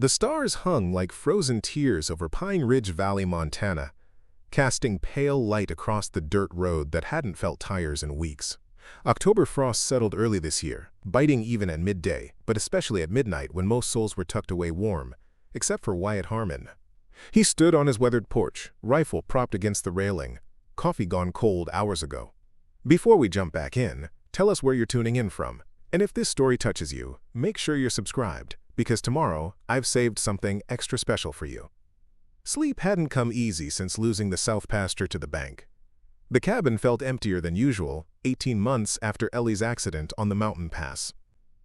The stars hung like frozen tears over Pine Ridge Valley, Montana, casting pale light across the dirt road that hadn't felt tires in weeks. October frost settled early this year, biting even at midday, but especially at midnight when most souls were tucked away warm, except for Wyatt Harmon. He stood on his weathered porch, rifle propped against the railing, coffee gone cold hours ago. Before we jump back in, tell us where you're tuning in from, and if this story touches you, make sure you're subscribed, because tomorrow I've saved something extra special for you. Sleep hadn't come easy since losing the south pasture to the bank. The cabin felt emptier than usual, 18 months after Ellie's accident on the mountain pass.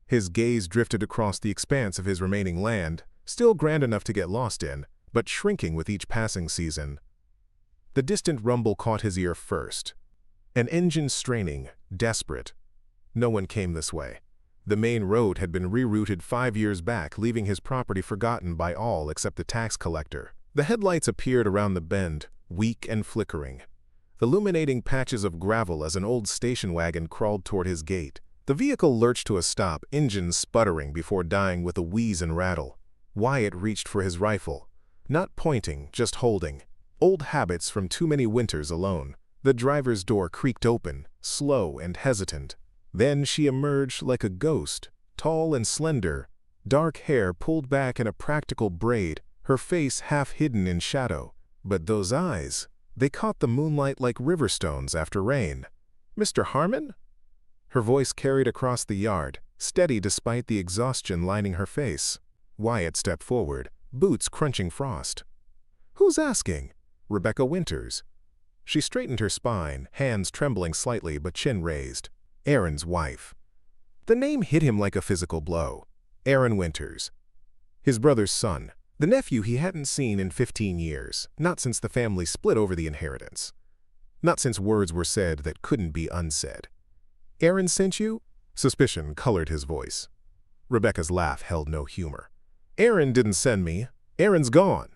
His gaze drifted across the expanse of his remaining land, still grand enough to get lost in, but shrinking with each passing season. The distant rumble caught his ear first. An engine straining, desperate. No one came this way. The main road had been rerouted 5 years back, leaving his property forgotten by all except the tax collector. The headlights appeared around the bend, weak and flickering, illuminating patches of gravel as an old station wagon crawled toward his gate. The vehicle lurched to a stop, engine sputtering before dying with a wheeze and rattle. Wyatt reached for his rifle, not pointing, just holding. Old habits from too many winters alone. The driver's door creaked open, slow and hesitant. Then she emerged like a ghost, tall and slender, dark hair pulled back in a practical braid, her face half hidden in shadow. But those eyes, they caught the moonlight like river stones after rain. "Mr. Harmon?" Her voice carried across the yard, steady despite the exhaustion lining her face. Wyatt stepped forward, boots crunching frost. "Who's asking?" "Rebecca Winters." She straightened her spine, hands trembling slightly but chin raised. Aaron's wife. The name hit him like a physical blow. Aaron Winters. His brother's son. The nephew he hadn't seen in 15 years, not since the family split over the inheritance. Not since words were said that couldn't be unsaid. "Aaron sent you?" Suspicion colored his voice. Rebecca's laugh held no humor. "Aaron didn't send me. Aaron's gone."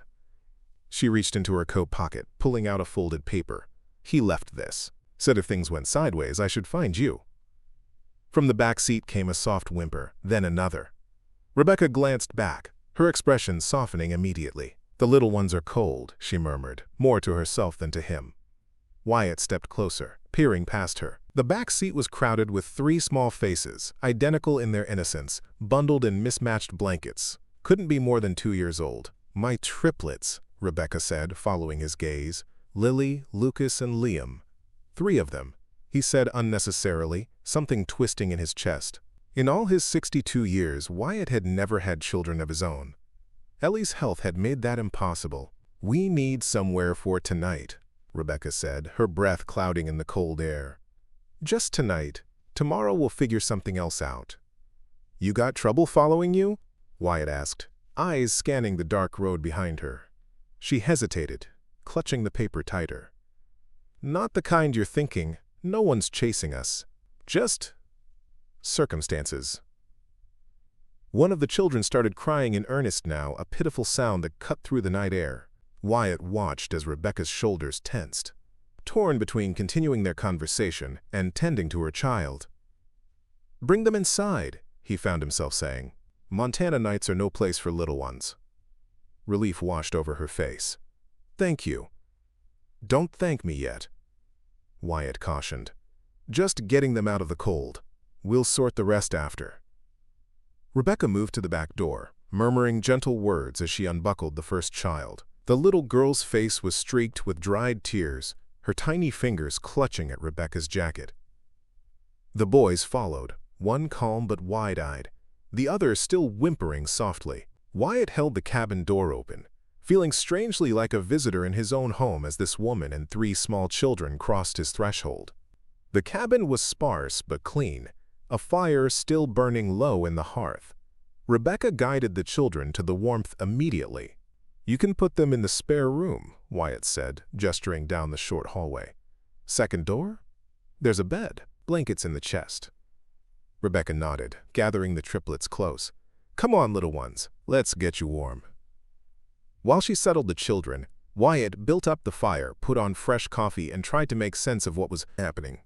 She reached into her coat pocket, pulling out a folded paper. "He left this. Said if things went sideways, I should find you." From the back seat came a soft whimper, then another. Rebecca glanced back, her expression softening immediately. "The little ones are cold," she murmured, more to herself than to him. Wyatt stepped closer, peering past her. The back seat was crowded with 3 small faces, identical in their innocence, bundled in mismatched blankets. Couldn't be more than 2 years old. "My triplets," Rebecca said, following his gaze. "Lily, Lucas, and Liam. 3 of them," he said unnecessarily, something twisting in his chest. In all his 62 years, Wyatt had never had children of his own. Ellie's health had made that impossible. "We need somewhere for tonight," Rebecca said, her breath clouding in the cold air. "Just tonight. Tomorrow we'll figure something else out." "You got trouble following you?" Wyatt asked, eyes scanning the dark road behind her. She hesitated, clutching the paper tighter. "Not the kind you're thinking. No one's chasing us. Just circumstances." One of the children started crying in earnest now, a pitiful sound that cut through the night air. Wyatt watched as Rebecca's shoulders tensed, torn between continuing their conversation and tending to her child. "Bring them inside," he found himself saying. "Montana nights are no place for little ones." Relief washed over her face. "Thank you." "Don't thank me yet," Wyatt cautioned. "Just getting them out of the cold. We'll sort the rest after." Rebecca moved to the back door, murmuring gentle words as she unbuckled the first child. The little girl's face was streaked with dried tears, her tiny fingers clutching at Rebecca's jacket. The boys followed, one calm but wide-eyed, the other still whimpering softly. Wyatt held the cabin door open, feeling strangely like a visitor in his own home as this woman and 3 small children crossed his threshold. The cabin was sparse but clean, a fire still burning low in the hearth. Rebecca guided the children to the warmth immediately. "You can put them in the spare room," Wyatt said, gesturing down the short hallway. "Second door? There's a bed, blankets in the chest." Rebecca nodded, gathering the triplets close. "Come on, little ones, let's get you warm." While she settled the children, Wyatt built up the fire, put on fresh coffee, and tried to make sense of what was happening.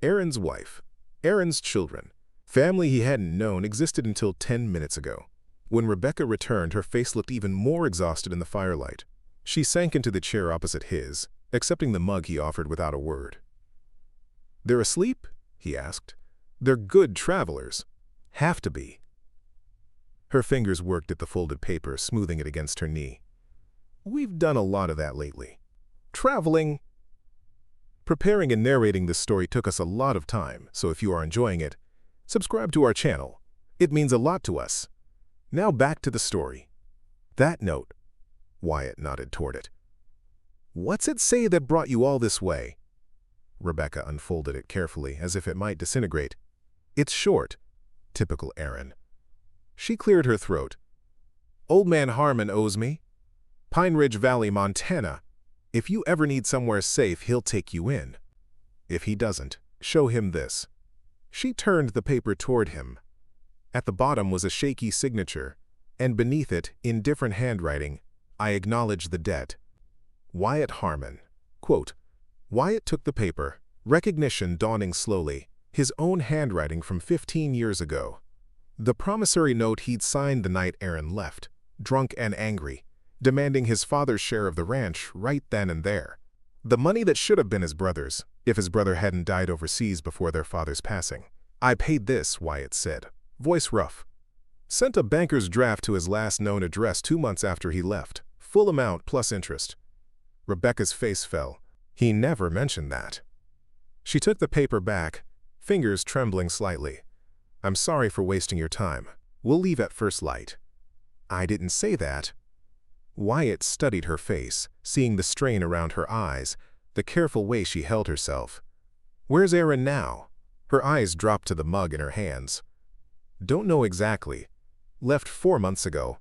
Aaron's wife, Aaron's children, family he hadn't known existed until 10 minutes ago. When Rebecca returned, her face looked even more exhausted in the firelight. She sank into the chair opposite his, accepting the mug he offered without a word. "They're asleep?" he asked. "They're good travelers. Have to be." Her fingers worked at the folded paper, smoothing it against her knee. "We've done a lot of that lately. Traveling." Preparing and narrating this story took us a lot of time, so if you are enjoying it, subscribe to our channel. It means a lot to us. Now back to the story. "That note." Wyatt nodded toward it. "What's it say that brought you all this way?" Rebecca unfolded it carefully, as if it might disintegrate. "It's short." Typical Erin. She cleared her throat. "Old man Harmon owes me. Pine Ridge Valley, Montana. If you ever need somewhere safe, he'll take you in. If he doesn't, show him this." She turned the paper toward him. At the bottom was a shaky signature, and beneath it, in different handwriting, "I acknowledge the debt. Wyatt Harmon." Quote. Wyatt took the paper, recognition dawning slowly, his own handwriting from 15 years ago. The promissory note he'd signed the night Erin left, drunk and angry, demanding his father's share of the ranch right then and there. The money that should have been his brother's, if his brother hadn't died overseas before their father's passing. "I paid this," Wyatt said, voice rough. "Sent a banker's draft to his last known address 2 months after he left, full amount plus interest." Rebecca's face fell. He never mentioned that. She took the paper back, fingers trembling slightly. "I'm sorry for wasting your time. We'll leave at first light." "I didn't say that." Wyatt studied her face, seeing the strain around her eyes, the careful way she held herself. "Where's Erin now?" Her eyes dropped to the mug in her hands. "Don't know exactly. Left 4 months ago.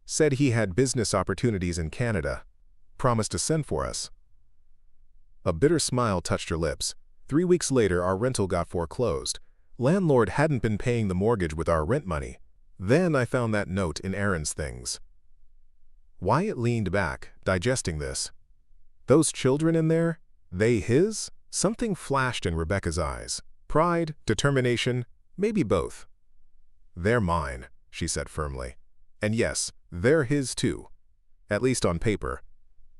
Said he had business opportunities in Canada. Promised to send for us." A bitter smile touched her lips. 3 weeks later, our rental got foreclosed. Landlord hadn't been paying the mortgage with our rent money. Then I found that note in Erin's things. Wyatt leaned back, digesting this. Those children in there? They his? Something flashed in Rebecca's eyes. Pride, determination, maybe both. "They're mine," she said firmly. "And yes, they're his too. At least on paper."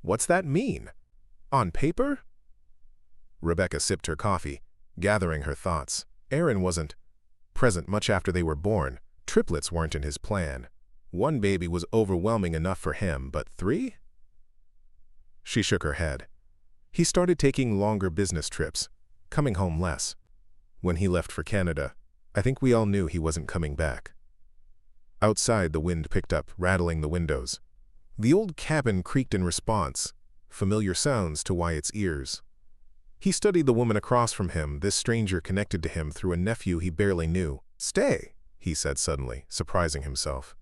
"What's that mean?" "On paper?" Rebecca sipped her coffee, gathering her thoughts. Erin wasn't present much after they were born. Triplets weren't in his plan. 1 baby was overwhelming enough for him, but 3? She shook her head. He started taking longer business trips, coming home less. When he left for Canada, I think we all knew he wasn't coming back. Outside, the wind picked up, rattling the windows. The old cabin creaked in response, familiar sounds to Wyatt's ears. He studied the woman across from him, this stranger connected to him through a nephew he barely knew. "Stay," he said suddenly, surprising himself.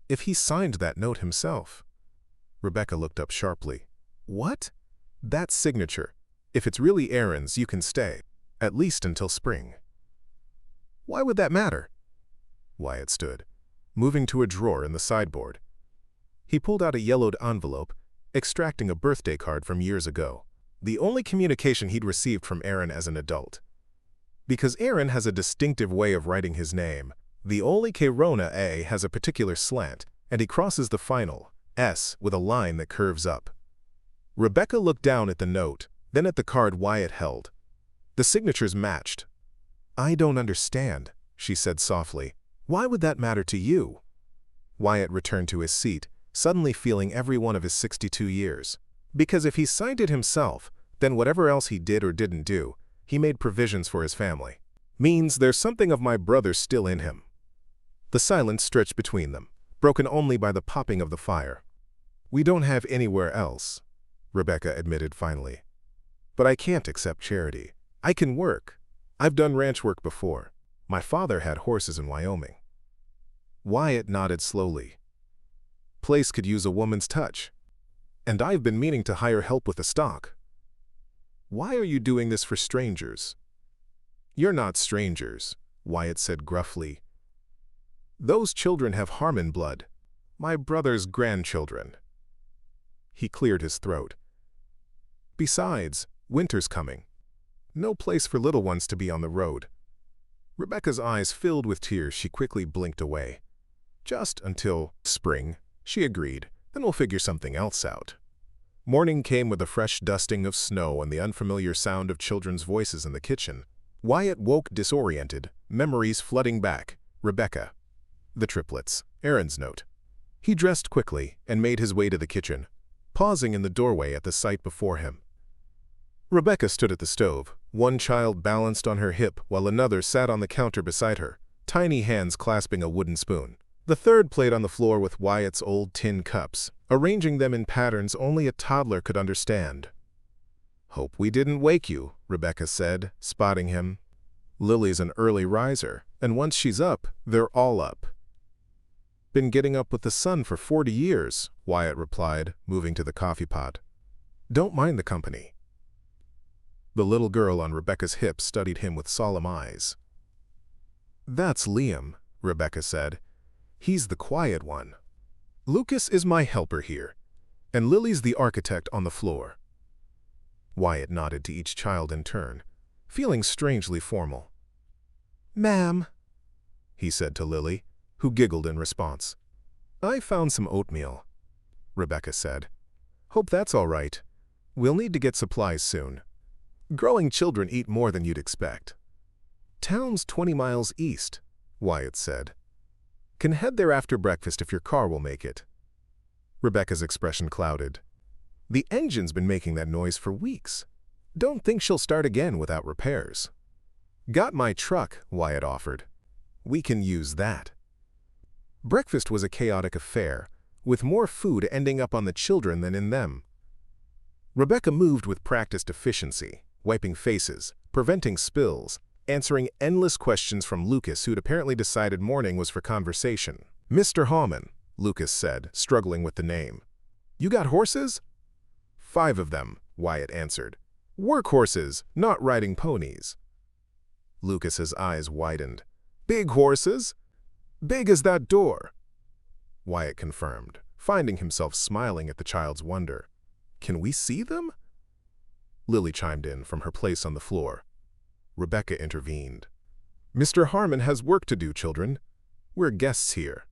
"If he signed that note himself." Rebecca looked up sharply. "What?" "That signature. If it's really Erin's, you can stay. At least until spring." "Why would that matter?" Wyatt stood, moving to a drawer in the sideboard. He pulled out a yellowed envelope, extracting a birthday card from years ago. The only communication he'd received from Erin as an adult. Because Erin has a distinctive way of writing his name, the only Corona A has a particular slant, and he crosses the final S with a line that curves up. Rebecca looked down at the note, then at the card Wyatt held. The signatures matched. "I don't understand," she said softly. "Why would that matter to you?" Wyatt returned to his seat, suddenly feeling every one of his 62 years. Because if he signed it himself, then whatever else he did or didn't do, he made provisions for his family. Means there's something of my brother still in him. The silence stretched between them, broken only by the popping of the fire. "We don't have anywhere else," Rebecca admitted finally. "But I can't accept charity. I can work. I've done ranch work before. My father had horses in Wyoming." Wyatt nodded slowly. "Place could use a woman's touch. And I've been meaning to hire help with the stock." "Why are you doing this for strangers?" "You're not strangers," Wyatt said gruffly. "Those children have Harmon blood. My brother's grandchildren." He cleared his throat. "Besides, winter's coming. No place for little ones to be on the road." Rebecca's eyes filled with tears. She quickly blinked away. Just until spring, she agreed. Then we'll figure something else out. Morning came with a fresh dusting of snow and the unfamiliar sound of children's voices in the kitchen. Wyatt woke disoriented, memories flooding back. Rebecca. The triplets. Aaron's note. He dressed quickly and made his way to the kitchen, pausing in the doorway at the sight before him. Rebecca stood at the stove, one child balanced on her hip while another sat on the counter beside her, tiny hands clasping a wooden spoon. The third played on the floor with Wyatt's old tin cups, arranging them in patterns only a toddler could understand. "Hope we didn't wake you," Rebecca said, spotting him. "Lily's an early riser, and once she's up, they're all up." "Been getting up with the sun for 40 years, Wyatt replied, moving to the coffee pot. "Don't mind the company." The little girl on Rebecca's hip studied him with solemn eyes. "That's Liam," Rebecca said. "He's the quiet one. Lucas is my helper here, and Lily's the architect on the floor." Wyatt nodded to each child in turn, feeling strangely formal. "Ma'am," he said to Lily, who giggled in response. "I found some oatmeal," Rebecca said. "Hope that's all right. We'll need to get supplies soon. Growing children eat more than you'd expect." "Town's 20 miles east," Wyatt said. "Can head there after breakfast if your car will make it." Rebecca's expression clouded. "The engine's been making that noise for weeks. Don't think she'll start again without repairs." "Got my truck," Wyatt offered. "We can use that." Breakfast was a chaotic affair, with more food ending up on the children than in them. Rebecca moved with practiced efficiency, wiping faces, preventing spills, answering endless questions from Lucas, who'd apparently decided morning was for conversation. "Mr. Harmon," Lucas said, struggling with the name. "You got horses?" "5 of them," Wyatt answered. "Work horses, not riding ponies." Lucas's eyes widened. "Big horses? Big as that door," Wyatt confirmed, finding himself smiling at the child's wonder. "Can we see them?" Lily chimed in from her place on the floor. Rebecca intervened. "Mr. Harmon has work to do, children. We're guests here."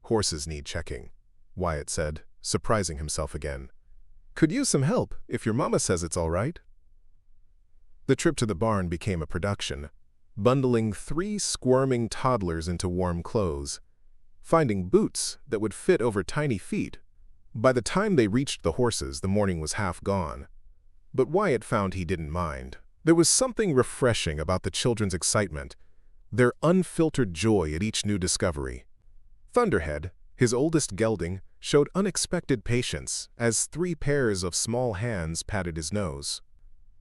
"Horses need checking," Wyatt said, surprising himself again. "Could use some help, if your mama says it's all right." The trip to the barn became a production, bundling 3 squirming toddlers into warm clothes, finding boots that would fit over tiny feet. By the time they reached the horses, the morning was half gone. But Wyatt found he didn't mind. There was something refreshing about the children's excitement, their unfiltered joy at each new discovery. Thunderhead, his oldest gelding, showed unexpected patience as 3 pairs of small hands patted his nose.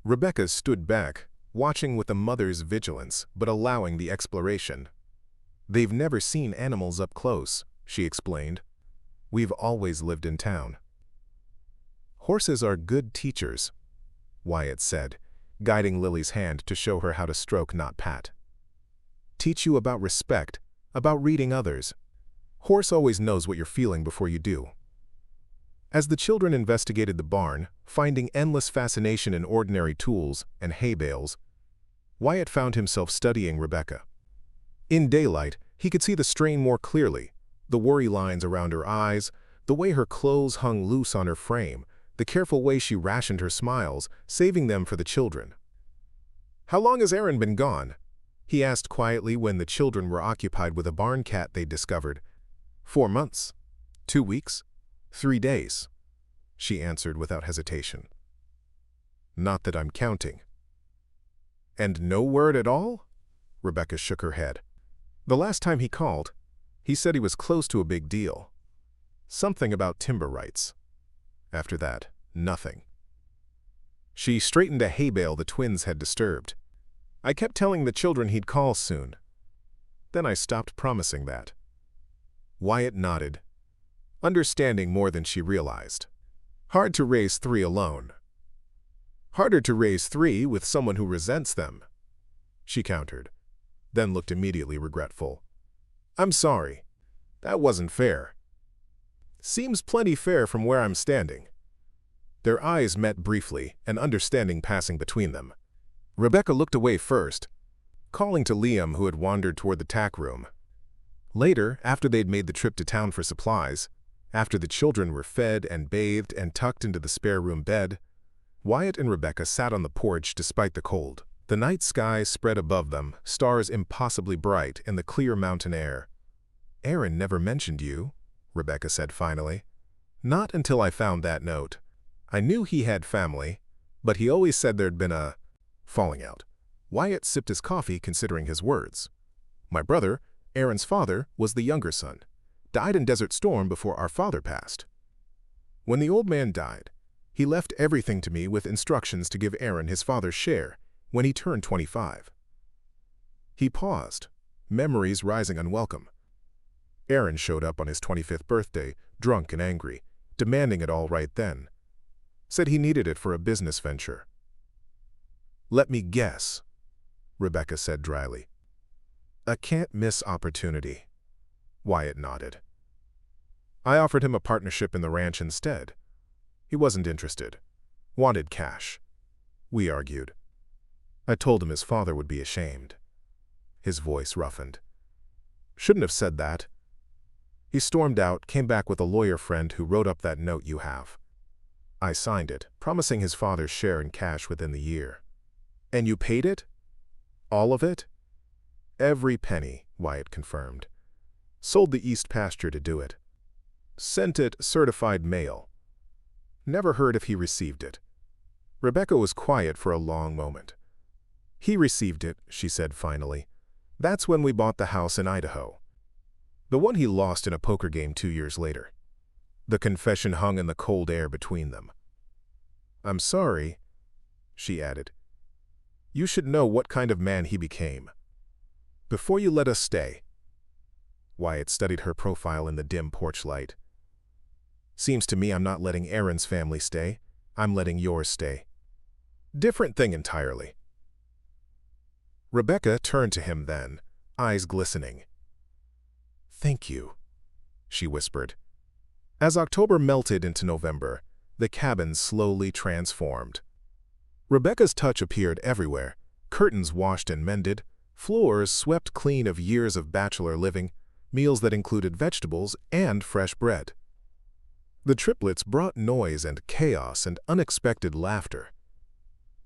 Rebecca stood back, watching with a mother's vigilance, but allowing the exploration. "They've never seen animals up close," she explained. "We've always lived in town." "Horses are good teachers," Wyatt said, guiding Lily's hand to show her how to stroke, not pat. "Teach you about respect, about reading others. Horse always knows what you're feeling before you do." As the children investigated the barn, finding endless fascination in ordinary tools and hay bales, Wyatt found himself studying Rebecca. In daylight, he could see the strain more clearly, the worry lines around her eyes, the way her clothes hung loose on her frame, the careful way she rationed her smiles, saving them for the children. "How long has Aaron been gone?" he asked quietly when the children were occupied with a barn cat they'd discovered. 4 months. 2 weeks. 3 days, she answered without hesitation. "Not that I'm counting." "And no word at all?" Rebecca shook her head. "The last time he called, he said he was close to a big deal. Something about timber rights. After that, nothing." She straightened a hay bale the twins had disturbed. "I kept telling the children he'd call soon. Then I stopped promising that." Wyatt nodded, understanding more than she realized. Hard to raise 3 alone. Harder to raise 3 with someone who resents them, she countered, then looked immediately regretful. "I'm sorry. That wasn't fair." "Seems plenty fair from where I'm standing." Their eyes met briefly, an understanding passing between them. Rebecca looked away first, calling to Liam, who had wandered toward the tack room. Later, after they'd made the trip to town for supplies, after the children were fed and bathed and tucked into the spare room bed, Wyatt and Rebecca sat on the porch despite the cold. The night sky spread above them, stars impossibly bright in the clear mountain air. "Aaron never mentioned you," Rebecca said finally. "Not until I found that note. I knew he had family, but he always said there'd been a falling out." Wyatt sipped his coffee, considering his words. "My brother, Aaron's father, was the younger son. Died in Desert Storm before our father passed. When the old man died, he left everything to me with instructions to give Aaron his father's share when he turned 25. He paused, memories rising unwelcome. Aaron showed up on his 25th birthday, drunk and angry, demanding it all right then. Said he needed it for a business venture. "Let me guess," Rebecca said dryly. "A can't-miss opportunity." Wyatt nodded. "I offered him a partnership in the ranch instead. He wasn't interested. Wanted cash. We argued. I told him his father would be ashamed." His voice roughened. "Shouldn't have said that." He stormed out, came back with a lawyer friend who wrote up that note you have. I signed it, promising his father's share in cash within the year. "And you paid it? All of it?" "Every penny," Wyatt confirmed. "Sold the East pasture to do it. Sent it certified mail. Never heard if he received it." Rebecca was quiet for a long moment. "He received it," she said finally. "That's when we bought the house in Idaho. The one he lost in a poker game 2 years later." The confession hung in the cold air between them. "I'm sorry," she added. "You should know what kind of man he became. Before you let us stay." Wyatt studied her profile in the dim porch light. "Seems to me I'm not letting Aaron's family stay. I'm letting yours stay. Different thing entirely." Rebecca turned to him then, eyes glistening. "Thank you," she whispered. As October melted into November, the cabin slowly transformed. Rebecca's touch appeared everywhere, curtains washed and mended, floors swept clean of years of bachelor living, meals that included vegetables and fresh bread. The triplets brought noise and chaos and unexpected laughter.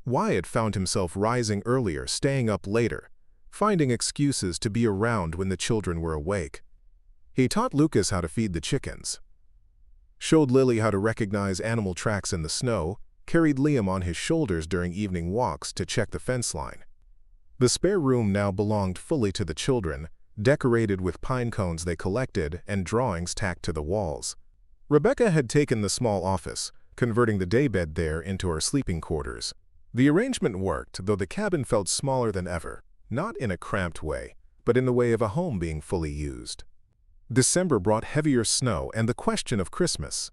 Wyatt found himself rising earlier, staying up later, finding excuses to be around when the children were awake. He taught Lucas how to feed the chickens, showed Lily how to recognize animal tracks in the snow, carried Liam on his shoulders during evening walks to check the fence line. The spare room now belonged fully to the children, decorated with pine cones they collected and drawings tacked to the walls. Rebecca had taken the small office, converting the daybed there into her sleeping quarters. The arrangement worked, though the cabin felt smaller than ever, not in a cramped way, but in the way of a home being fully used. December brought heavier snow and the question of Christmas.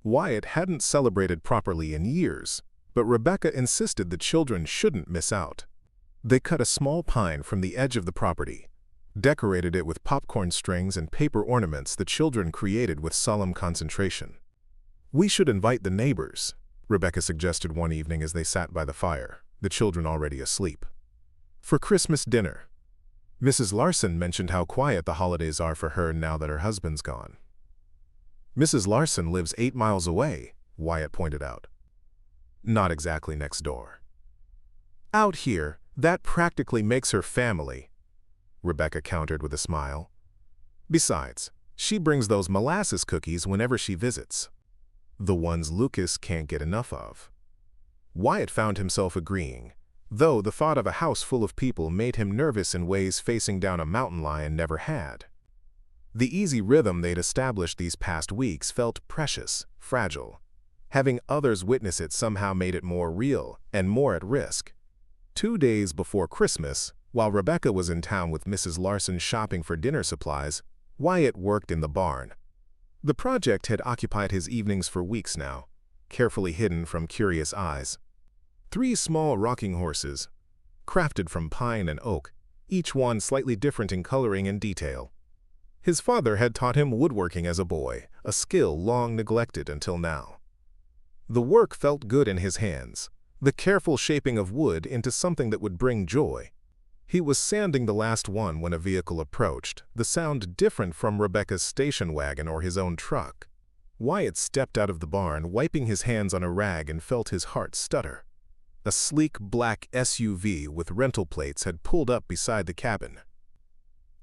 Wyatt hadn't celebrated properly in years, but Rebecca insisted the children shouldn't miss out. They cut a small pine from the edge of the property, decorated it with popcorn strings and paper ornaments the children created with solemn concentration. "We should invite the neighbors," Rebecca suggested one evening as they sat by the fire, the children already asleep. "For Christmas dinner." Mrs. Larson mentioned how quiet the holidays are for her now that her husband's gone. "Mrs. Larson lives 8 miles away," Wyatt pointed out. "Not exactly next door." "Out here, that practically makes her family," Rebecca countered with a smile. "Besides, she brings those molasses cookies whenever she visits. The ones Lucas can't get enough of." Wyatt found himself agreeing, though the thought of a house full of people made him nervous in ways facing down a mountain lion never had. The easy rhythm they'd established these past weeks felt precious, fragile. Having others witness it somehow made it more real and more at risk. 2 days before Christmas, while Rebecca was in town with Mrs. Larson shopping for dinner supplies, Wyatt worked in the barn. The project had occupied his evenings for weeks now, carefully hidden from curious eyes. 3 small rocking horses, crafted from pine and oak, each one slightly different in coloring and detail. His father had taught him woodworking as a boy, a skill long neglected until now. The work felt good in his hands, the careful shaping of wood into something that would bring joy. He was sanding the last one when a vehicle approached, the sound different from Rebecca's station wagon or his own truck. Wyatt stepped out of the barn, wiping his hands on a rag, and felt his heart stutter. A sleek black SUV with rental plates had pulled up beside the cabin.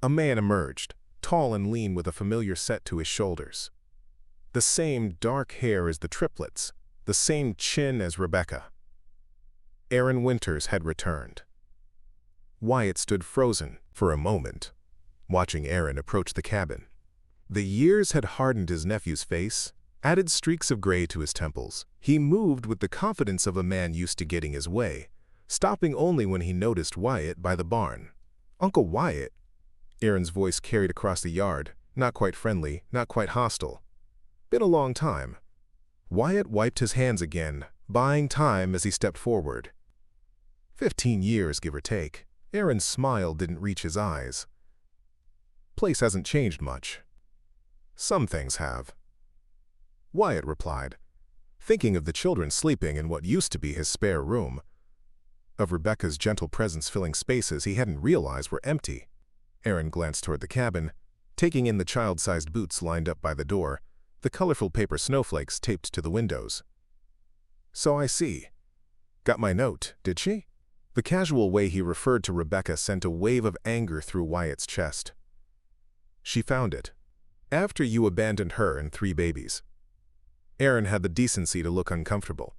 A man emerged, tall and lean with a familiar set to his shoulders. The same dark hair as the triplets, the same chin as Rebecca. Aaron Winters had returned. Wyatt stood frozen for a moment, watching Aaron approach the cabin. The years had hardened his nephew's face, added streaks of gray to his temples. He moved with the confidence of a man used to getting his way, stopping only when he noticed Wyatt by the barn. "Uncle Wyatt," Aaron's voice carried across the yard, not quite friendly, not quite hostile. "Been a long time." Wyatt wiped his hands again, buying time as he stepped forward. 15 years, give or take. Aaron's smile didn't reach his eyes. "Place hasn't changed much." "Some things have," Wyatt replied, thinking of the children sleeping in what used to be his spare room, of Rebecca's gentle presence filling spaces he hadn't realized were empty. Aaron glanced toward the cabin, taking in the child-sized boots lined up by the door, the colorful paper snowflakes taped to the windows. "So I see. Got my note, did she?" The casual way he referred to Rebecca sent a wave of anger through Wyatt's chest. "She found it. After you abandoned her and 3 babies." Aaron had the decency to look uncomfortable.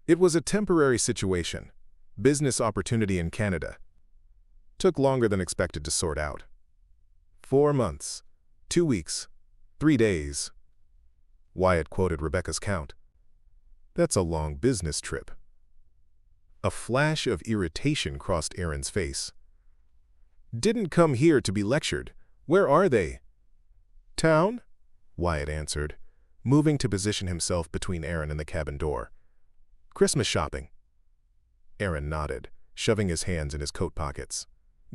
"It was a temporary situation. Business opportunity in Canada. Took longer than expected to sort out. 4 months, 2 weeks, 3 days." Wyatt quoted Rebecca's count. "That's a long business trip." A flash of irritation crossed Aaron's face. "Didn't come here to be lectured. Where are they?" "Town?" Wyatt answered, moving to position himself between Aaron and the cabin door. "Christmas shopping." Aaron nodded, shoving his hands in his coat pockets.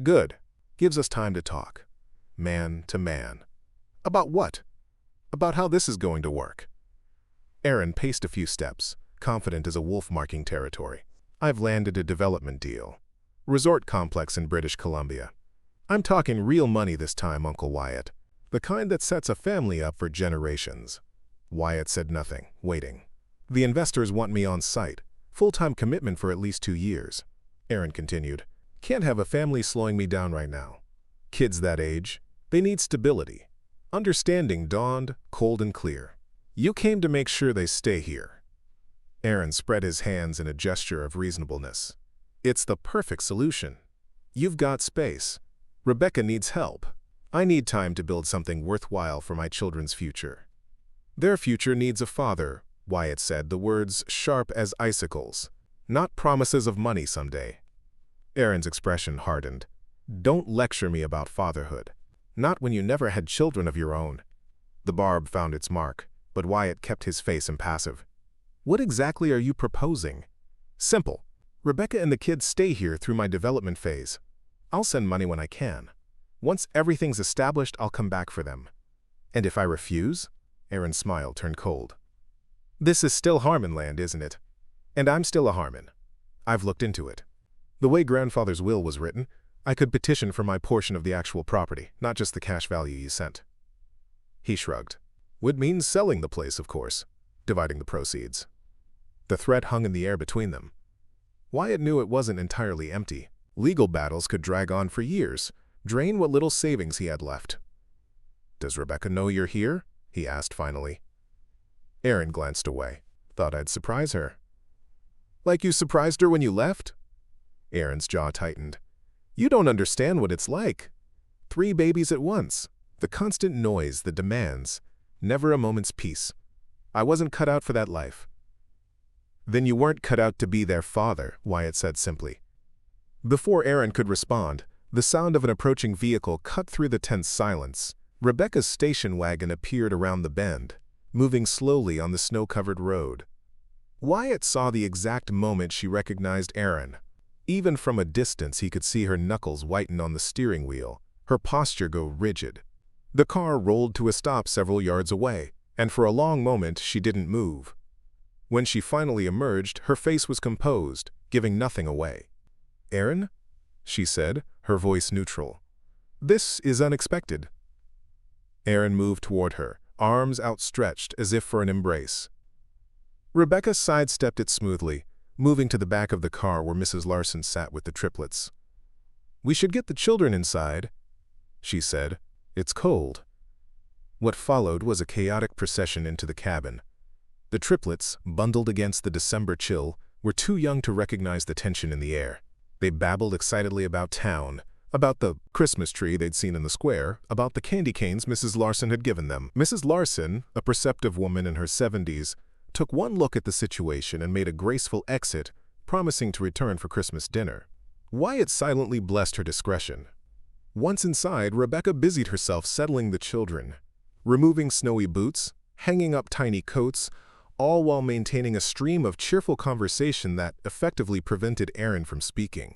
"Good. Gives us time to talk. Man to man." "About what?" "About how this is going to work." Aaron paced a few steps, confident as a wolf marking territory. "I've landed a development deal. Resort complex in British Columbia. I'm talking real money this time, Uncle Wyatt. The kind that sets a family up for generations." Wyatt said nothing, waiting. "The investors want me on site. Full-time commitment for at least 2 years." Aaron continued. "Can't have a family slowing me down right now. Kids that age, they need stability." Understanding dawned, cold and clear. "You came to make sure they stay here." Aaron spread his hands in a gesture of reasonableness. "It's the perfect solution. You've got space. Rebecca needs help. I need time to build something worthwhile for my children's future." "Their future needs a father," Wyatt said, the words sharp as icicles. "Not promises of money someday." Aaron's expression hardened. "Don't lecture me about fatherhood. Not when you never had children of your own." The barb found its mark, but Wyatt kept his face impassive. "What exactly are you proposing?" "Simple. Rebecca and the kids stay here through my development phase. I'll send money when I can. Once everything's established, I'll come back for them." "And if I refuse?" Aaron's smile turned cold. "This is still Harmon land, isn't it? And I'm still a Harmon. I've looked into it. The way grandfather's will was written, I could petition for my portion of the actual property, not just the cash value you sent." He shrugged. "Would mean selling the place, of course, dividing the proceeds." The threat hung in the air between them. Wyatt knew it wasn't entirely empty. Legal battles could drag on for years, drain what little savings he had left. "Does Rebecca know you're here?" he asked finally. Aaron glanced away. "Thought I'd surprise her." "Like you surprised her when you left?" Aaron's jaw tightened. "You don't understand what it's like. 3 babies at once. The constant noise, the demands. Never a moment's peace. I wasn't cut out for that life." "Then you weren't cut out to be their father," Wyatt said simply. Before Aaron could respond, the sound of an approaching vehicle cut through the tense silence. Rebecca's station wagon appeared around the bend, moving slowly on the snow-covered road. Wyatt saw the exact moment she recognized Aaron. Even from a distance he could see her knuckles whiten on the steering wheel, her posture go rigid. The car rolled to a stop several yards away, and for a long moment she didn't move. When she finally emerged, her face was composed, giving nothing away. "Aaron?" she said, her voice neutral. "This is unexpected." Erin moved toward her, arms outstretched as if for an embrace. Rebecca sidestepped it smoothly, moving to the back of the car where Mrs. Larson sat with the triplets. "We should get the children inside," she said. "It's cold." What followed was a chaotic procession into the cabin. The triplets, bundled against the December chill, were too young to recognize the tension in the air. They babbled excitedly about town, about the Christmas tree they'd seen in the square, about the candy canes Mrs. Larson had given them. Mrs. Larson, a perceptive woman in her 70s, took one look at the situation and made a graceful exit, promising to return for Christmas dinner. Wyatt silently blessed her discretion. Once inside, Rebecca busied herself settling the children, removing snowy boots, hanging up tiny coats, all while maintaining a stream of cheerful conversation that effectively prevented Erin from speaking.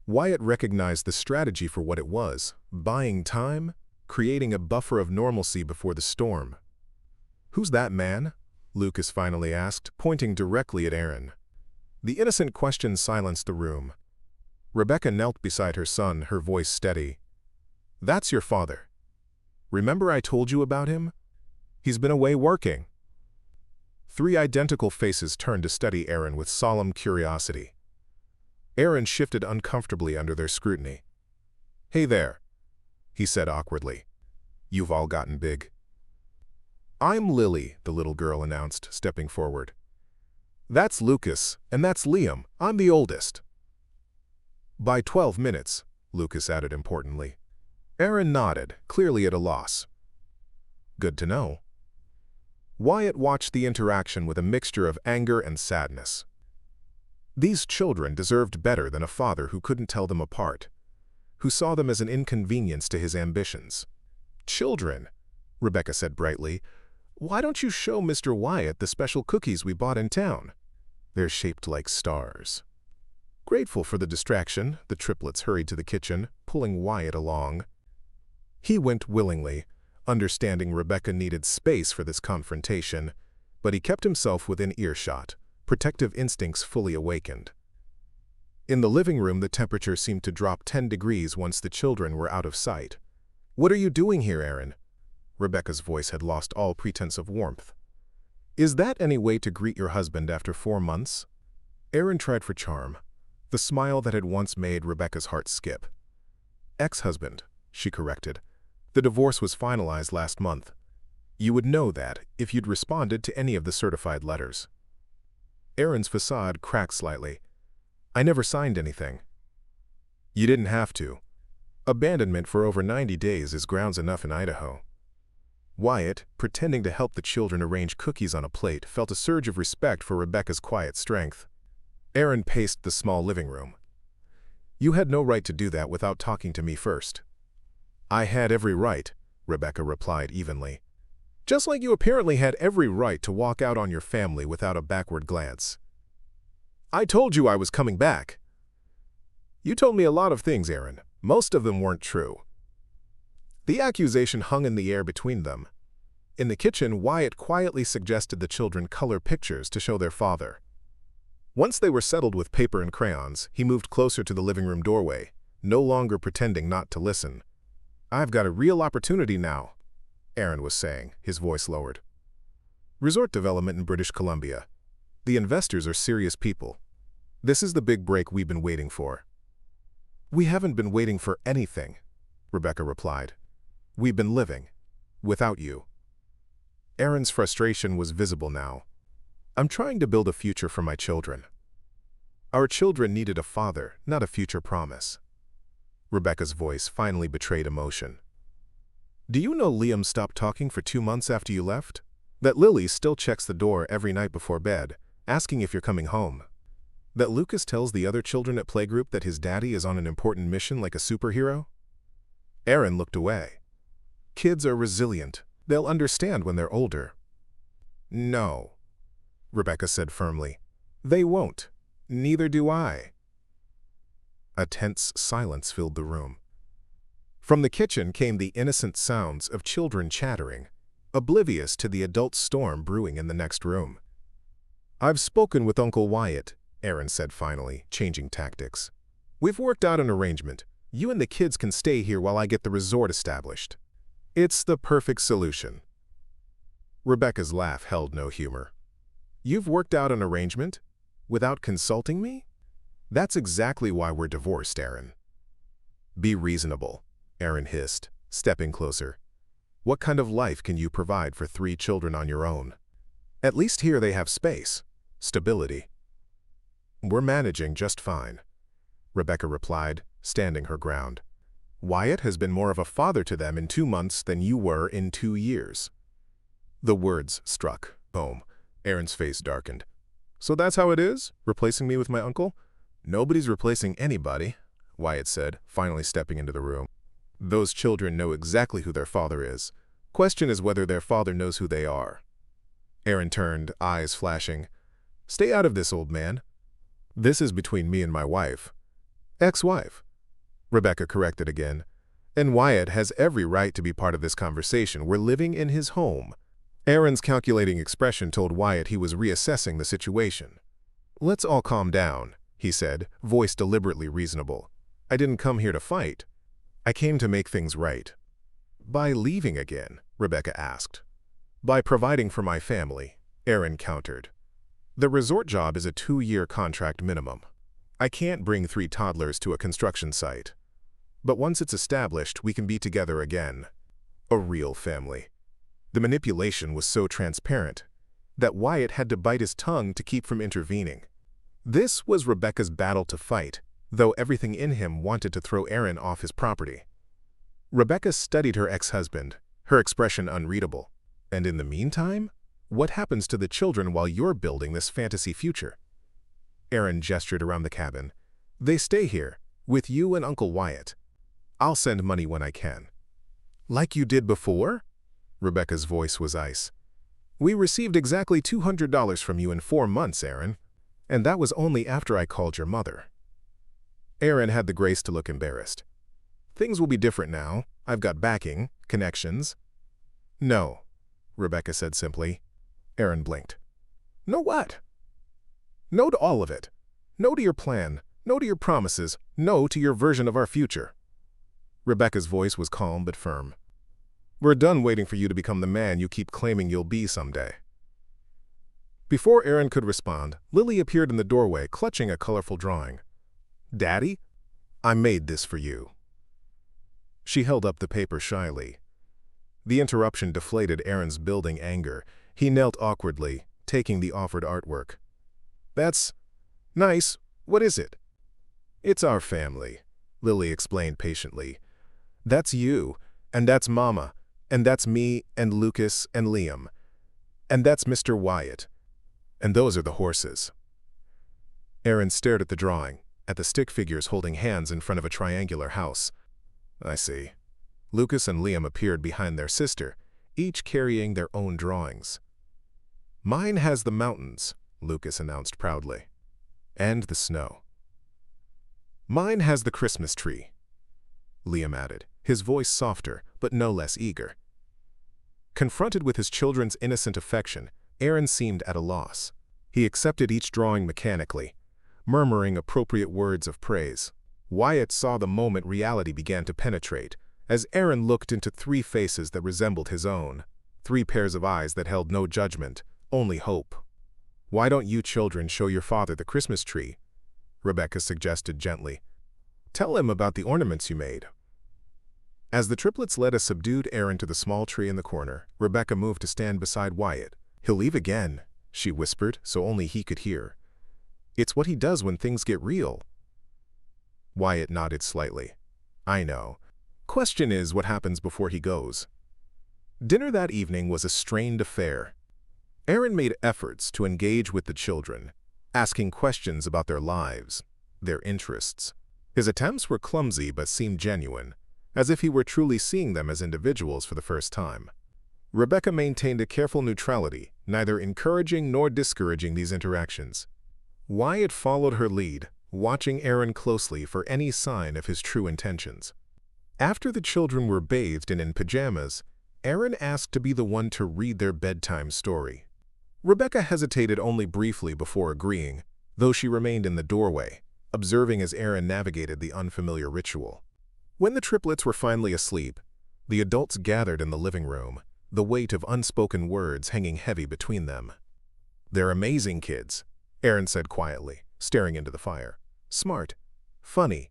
Wyatt recognized the strategy for what it was: buying time, creating a buffer of normalcy before the storm. "Who's that man?" Lucas finally asked, pointing directly at Erin. The innocent question silenced the room. Rebecca knelt beside her son, her voice steady. "That's your father. Remember I told you about him? He's been away working." Three identical faces turned to study Erin with solemn curiosity. Erin shifted uncomfortably under their scrutiny. "Hey there," he said awkwardly. "You've all gotten big." "I'm Lily," the little girl announced, stepping forward. "That's Lucas, and that's Liam. I'm the oldest." "By 12 minutes," Lucas added importantly. Erin nodded, clearly at a loss. "Good to know." Wyatt watched the interaction with a mixture of anger and sadness. These children deserved better than a father who couldn't tell them apart, who saw them as an inconvenience to his ambitions. "Children," Rebecca said brightly, "why don't you show Mr. Wyatt the special cookies we bought in town? They're shaped like stars." Grateful for the distraction, the triplets hurried to the kitchen, pulling Wyatt along. He went willingly, understanding Rebecca needed space for this confrontation, but he kept himself within earshot, protective instincts fully awakened. In the living room, the temperature seemed to drop 10 degrees once the children were out of sight. "What are you doing here, Erin?" Rebecca's voice had lost all pretense of warmth. "Is that any way to greet your husband after 4 months?" Erin tried for charm, the smile that had once made Rebecca's heart skip. "Ex-husband," she corrected. "The divorce was finalized last month. You would know that if you'd responded to any of the certified letters." Erin's facade cracked slightly. "I never signed anything." "You didn't have to. Abandonment for over 90 days is grounds enough in Idaho." Wyatt, pretending to help the children arrange cookies on a plate, felt a surge of respect for Rebecca's quiet strength. Erin paced the small living room. "You had no right to do that without talking to me first." "I had every right," Rebecca replied evenly. "Just like you apparently had every right to walk out on your family without a backward glance." "I told you I was coming back." "You told me a lot of things, Erin. Most of them weren't true." The accusation hung in the air between them. In the kitchen, Wyatt quietly suggested the children color pictures to show their father. Once they were settled with paper and crayons, he moved closer to the living room doorway, no longer pretending not to listen. "I've got a real opportunity now," Erin was saying, his voice lowered. "Resort development in British Columbia. The investors are serious people. This is the big break we've been waiting for." "We haven't been waiting for anything," Rebecca replied. "We've been living. Without you." Erin's frustration was visible now. "I'm trying to build a future for my children." Our children needed a father, not a future promise. Rebecca's voice finally betrayed emotion. "Do you know Liam stopped talking for 2 months after you left? That Lily still checks the door every night before bed, asking if you're coming home? That Lucas tells the other children at playgroup that his daddy is on an important mission like a superhero?" Erin looked away. "Kids are resilient. They'll understand when they're older." "No," Rebecca said firmly. "They won't. Neither do I." A tense silence filled the room. From the kitchen came the innocent sounds of children chattering, oblivious to the adult storm brewing in the next room. "I've spoken with Uncle Wyatt," Erin said finally, changing tactics. We've worked out an arrangement. You and the kids can stay here while I get the resort established. It's the perfect solution. Rebecca's laugh held no humor. You've worked out an arrangement? Without consulting me? That's exactly why we're divorced, Aaron. Be reasonable, Aaron hissed, stepping closer. What kind of life can you provide for 3 children on your own? At least here they have space, stability. We're managing just fine, Rebecca replied, standing her ground. Wyatt has been more of a father to them in 2 months than you were in 2 years. The words struck home. Aaron's face darkened. So that's how it is? Replacing me with my uncle? Nobody's replacing anybody, Wyatt said, finally stepping into the room. Those children know exactly who their father is. Question is whether their father knows who they are. Aaron turned, eyes flashing. Stay out of this, old man. This is between me and my wife. Ex-wife. Rebecca corrected again. And Wyatt has every right to be part of this conversation. We're living in his home. Aaron's calculating expression told Wyatt he was reassessing the situation. Let's all calm down, he said, voice deliberately reasonable. I didn't come here to fight. I came to make things right. By leaving again, Rebecca asked. By providing for my family, Aaron countered. The resort job is a 2-year contract minimum. I can't bring 3 toddlers to a construction site. But once it's established, we can be together again. A real family. The manipulation was so transparent that Wyatt had to bite his tongue to keep from intervening. This was Rebecca's battle to fight, though everything in him wanted to throw Aaron off his property. Rebecca studied her ex-husband, her expression unreadable. And in the meantime, what happens to the children while you're building this fantasy future? Aaron gestured around the cabin. They stay here, with you and Uncle Wyatt. I'll send money when I can. Like you did before? Rebecca's voice was ice. We received exactly $200 from you in 4 months, Aaron. And that was only after I called your mother. Aaron had the grace to look embarrassed. Things will be different now. I've got backing, connections. No, Rebecca said simply. Aaron blinked. No what? No to all of it. No to your plan. No to your promises. No to your version of our future. Rebecca's voice was calm but firm. We're done waiting for you to become the man you keep claiming you'll be someday. Before Aaron could respond, Lily appeared in the doorway, clutching a colorful drawing. Daddy, I made this for you. She held up the paper shyly. The interruption deflated Aaron's building anger. He knelt awkwardly, taking the offered artwork. That's nice. What is it? It's our family, Lily explained patiently. That's you, and that's Mama, and that's me and Lucas and Liam. And that's Mr. Wyatt. And those are the horses. Aaron stared at the drawing, at the stick figures holding hands in front of a triangular house. I see. Lucas and Liam appeared behind their sister, each carrying their own drawings. Mine has the mountains, Lucas announced proudly. And the snow. Mine has the Christmas tree, Liam added, his voice softer, but no less eager. Confronted with his children's innocent affection, Aaron seemed at a loss. He accepted each drawing mechanically, murmuring appropriate words of praise. Wyatt saw the moment reality began to penetrate, as Aaron looked into 3 faces that resembled his own, 3 pairs of eyes that held no judgment, only hope. Why don't you children show your father the Christmas tree? Rebecca suggested gently. Tell him about the ornaments you made. As the triplets led a subdued Aaron to the small tree in the corner, Rebecca moved to stand beside Wyatt. He'll leave again, she whispered, so only he could hear. It's what he does when things get real. Wyatt nodded slightly. I know. Question is what happens before he goes. Dinner that evening was a strained affair. Aaron made efforts to engage with the children, asking questions about their lives, their interests. His attempts were clumsy but seemed genuine, as if he were truly seeing them as individuals for the first time. Rebecca maintained a careful neutrality, neither encouraging nor discouraging these interactions. Wyatt followed her lead, watching Aaron closely for any sign of his true intentions. After the children were bathed and in pajamas, Aaron asked to be the one to read their bedtime story. Rebecca hesitated only briefly before agreeing, though she remained in the doorway, observing as Aaron navigated the unfamiliar ritual. When the triplets were finally asleep, the adults gathered in the living room, the weight of unspoken words hanging heavy between them. "They're amazing kids," Aaron said quietly, staring into the fire. "Smart. Funny."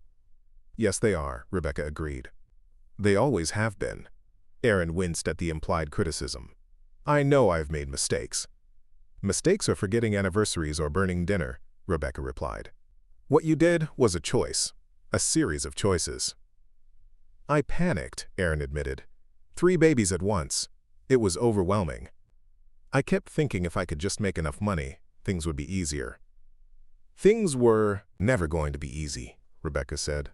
"Yes, they are," Rebecca agreed. "They always have been." Aaron winced at the implied criticism. "I know I've made mistakes." "Mistakes are forgetting anniversaries or burning dinner," Rebecca replied. "What you did was a choice, a series of choices." "I panicked," Aaron admitted. 3 babies at once. It was overwhelming. I kept thinking if I could just make enough money, things would be easier." "Things were never going to be easy," Rebecca said.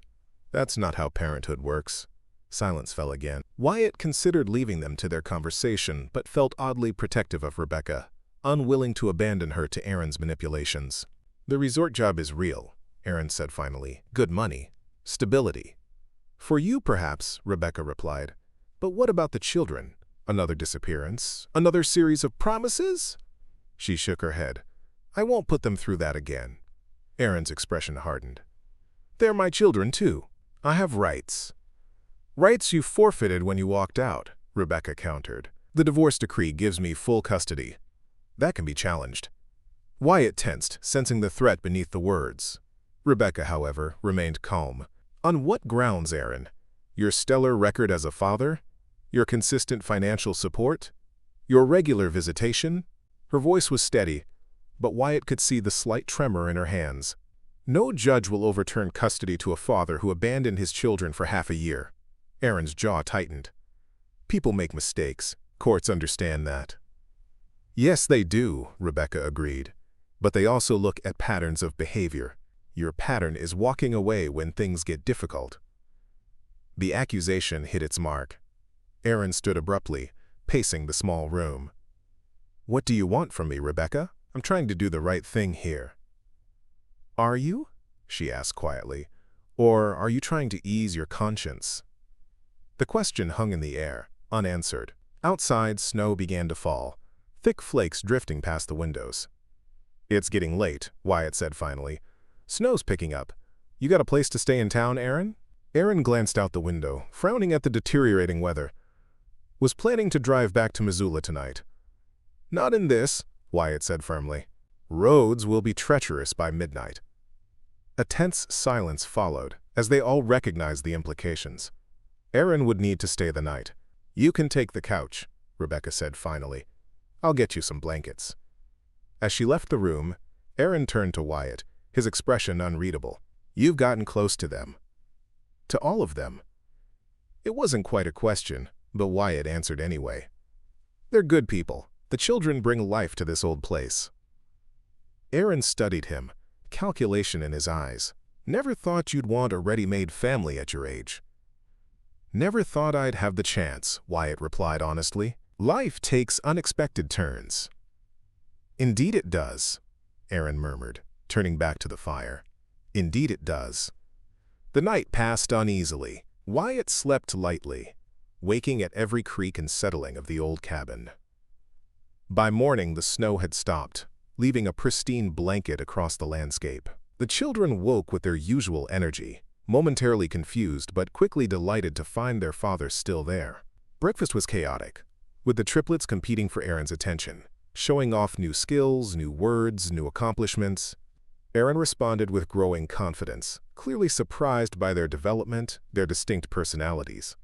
"That's not how parenthood works." Silence fell again. Wyatt considered leaving them to their conversation, but felt oddly protective of Rebecca, unwilling to abandon her to Aaron's manipulations. "The resort job is real," Aaron said finally. "Good money. Stability." "For you, perhaps," Rebecca replied. "But what about the children? Another disappearance? Another series of promises?" She shook her head. "I won't put them through that again." Aaron's expression hardened. "They're my children, too. I have rights." "Rights you forfeited when you walked out," Rebecca countered. "The divorce decree gives me full custody." "That can be challenged." Wyatt tensed, sensing the threat beneath the words. Rebecca, however, remained calm. "On what grounds, Aaron? Your stellar record as a father? Your consistent financial support? Your regular visitation?" Her voice was steady, but Wyatt could see the slight tremor in her hands. "No judge will overturn custody to a father who abandoned his children for half a year." Aaron's jaw tightened. "People make mistakes. Courts understand that." "Yes, they do," Rebecca agreed. "But they also look at patterns of behavior. Your pattern is walking away when things get difficult." The accusation hit its mark. Aaron stood abruptly, pacing the small room. "What do you want from me, Rebecca? I'm trying to do the right thing here." "Are you?" she asked quietly. "Or are you trying to ease your conscience?" The question hung in the air, unanswered. Outside, snow began to fall, thick flakes drifting past the windows. "It's getting late," Wyatt said finally. "Snow's picking up. You got a place to stay in town, Aaron?" Aaron glanced out the window, frowning at the deteriorating weather. "Was planning to drive back to Missoula tonight." "Not in this," Wyatt said firmly. "Roads will be treacherous by midnight." A tense silence followed, as they all recognized the implications. Aaron would need to stay the night. "You can take the couch," Rebecca said finally. "I'll get you some blankets." As she left the room, Aaron turned to Wyatt, his expression unreadable. "You've gotten close to them." "To all of them?" It wasn't quite a question, but Wyatt answered anyway. "They're good people. The children bring life to this old place." Aaron studied him, calculation in his eyes. "Never thought you'd want a ready-made family at your age." "Never thought I'd have the chance," Wyatt replied honestly. "Life takes unexpected turns." "Indeed it does," Aaron murmured, turning back to the fire. "Indeed it does." The night passed uneasily. Wyatt slept lightly, waking at every creak and settling of the old cabin. By morning, the snow had stopped, leaving a pristine blanket across the landscape. The children woke with their usual energy, momentarily confused but quickly delighted to find their father still there. Breakfast was chaotic, with the triplets competing for Aaron's attention, showing off new skills, new words, new accomplishments. Aaron responded with growing confidence, clearly surprised by their development, their distinct personalities.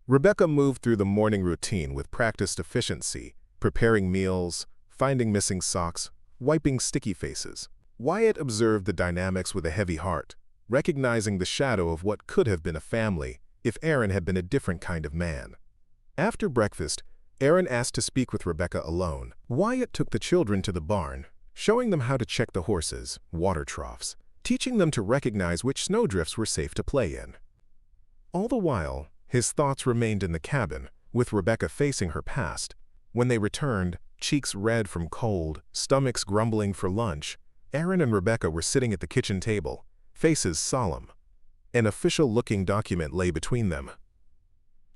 Rebecca moved through the morning routine with practiced efficiency, preparing meals, finding missing socks, wiping sticky faces. Wyatt observed the dynamics with a heavy heart, recognizing the shadow of what could have been a family if Aaron had been a different kind of man. After breakfast, Aaron asked to speak with Rebecca alone. Wyatt took the children to the barn, showing them how to check the horses, water troughs, teaching them to recognize which snowdrifts were safe to play in. All the while, his thoughts remained in the cabin, with Rebecca facing her past. When they returned, cheeks red from cold, stomachs grumbling for lunch, Aaron and Rebecca were sitting at the kitchen table, faces solemn. An official-looking document lay between them.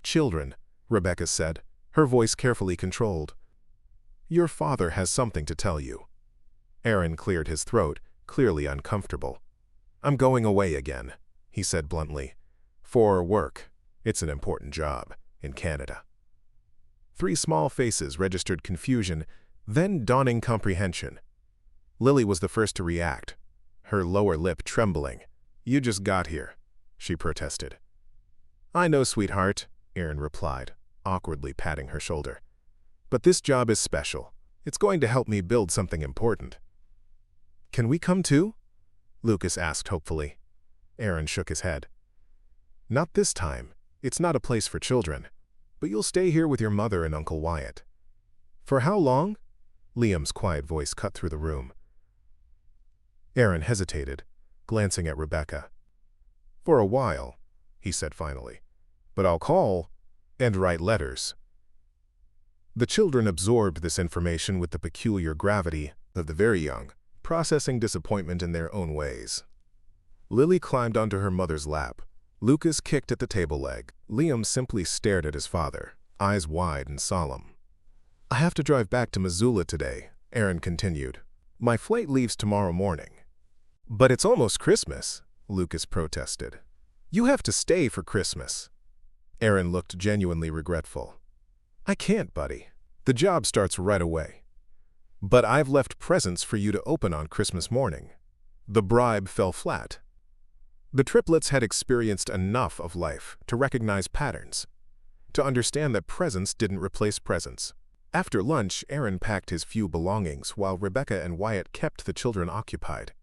"Children," Rebecca said, her voice carefully controlled. "Your father has something to tell you." Aaron cleared his throat, clearly uncomfortable. "I'm going away again," he said bluntly. "For work. It's an important job in Canada." 3 small faces registered confusion, then dawning comprehension. Lily was the first to react, her lower lip trembling. "You just got here," she protested. "I know, sweetheart," Aaron replied, awkwardly patting her shoulder. "But this job is special. It's going to help me build something important." "Can we come too?" Lucas asked hopefully. Aaron shook his head. "Not this time. It's not a place for children. But you'll stay here with your mother and Uncle Wyatt." "For how long?" Liam's quiet voice cut through the room. Aaron hesitated, glancing at Rebecca. "For a while," he said finally. "But I'll call and write letters." The children absorbed this information with the peculiar gravity of the very young, processing disappointment in their own ways. Lily climbed onto her mother's lap. Lucas kicked at the table leg. Liam simply stared at his father, eyes wide and solemn. "I have to drive back to Missoula today," Aaron continued. "My flight leaves tomorrow morning." "But it's almost Christmas," Lucas protested. "You have to stay for Christmas." Aaron looked genuinely regretful. "I can't, buddy. The job starts right away. But I've left presents for you to open on Christmas morning." The bribe fell flat. The triplets had experienced enough of life to recognize patterns, to understand that presents didn't replace presents. After lunch, Aaron packed his few belongings while Rebecca and Wyatt kept the children occupied.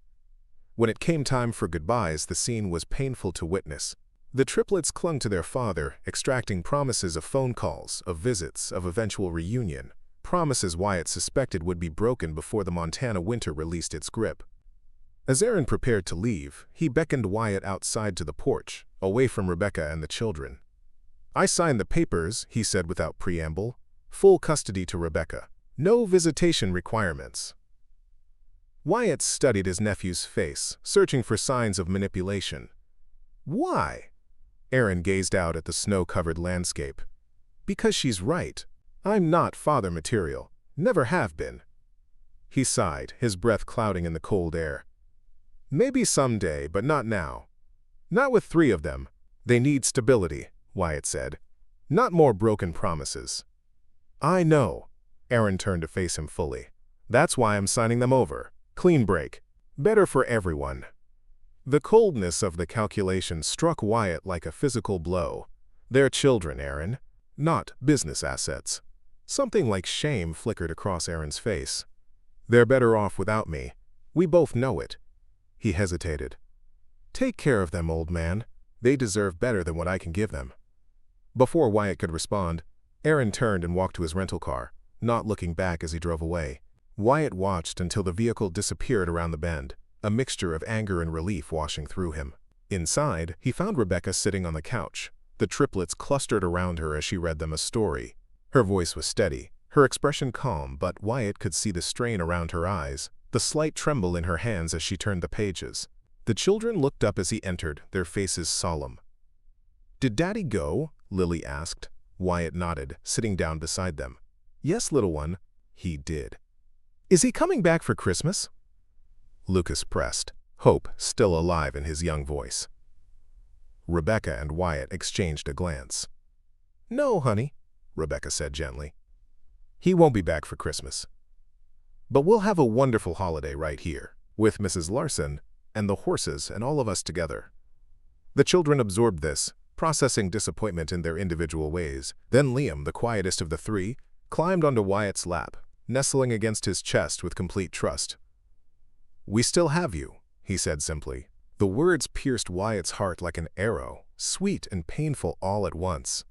When it came time for goodbyes, the scene was painful to witness. The triplets clung to their father, extracting promises of phone calls, of visits, of eventual reunion, promises Wyatt suspected would be broken before the Montana winter released its grip. As Aaron prepared to leave, he beckoned Wyatt outside to the porch, away from Rebecca and the children. "I signed the papers," he said without preamble. "Full custody to Rebecca. No visitation requirements." Wyatt studied his nephew's face, searching for signs of manipulation. "Why?" Aaron gazed out at the snow-covered landscape. "Because she's right. I'm not father material. Never have been." He sighed, his breath clouding in the cold air. "Maybe someday, but not now. Not with 3 of them. They need stability," Wyatt said. "Not more broken promises." "I know." Aaron turned to face him fully. "That's why I'm signing them over. Clean break. Better for everyone." The coldness of the calculation struck Wyatt like a physical blow. "They're children, Aaron, not business assets." Something like shame flickered across Aaron's face. "They're better off without me. We both know it." He hesitated. "Take care of them, old man. They deserve better than what I can give them." Before Wyatt could respond, Aaron turned and walked to his rental car, not looking back as he drove away. Wyatt watched until the vehicle disappeared around the bend, a mixture of anger and relief washing through him. Inside, he found Rebecca sitting on the couch. The triplets clustered around her as she read them a story. Her voice was steady, her expression calm, but Wyatt could see the strain around her eyes, the slight tremble in her hands as she turned the pages. The children looked up as he entered, their faces solemn. "Did Daddy go?" Lily asked. Wyatt nodded, sitting down beside them. "Yes, little one." He did. "Is he coming back for Christmas?" Lucas pressed, hope still alive in his young voice. Rebecca and Wyatt exchanged a glance. "No, honey," Rebecca said gently. "He won't be back for Christmas. But we'll have a wonderful holiday right here, with Mrs. Larson and the horses and all of us together." The children absorbed this, processing disappointment in their individual ways. Then Liam, the quietest of the 3, climbed onto Wyatt's lap, nestling against his chest with complete trust. "We still have you," he said simply. The words pierced Wyatt's heart like an arrow, sweet and painful all at once.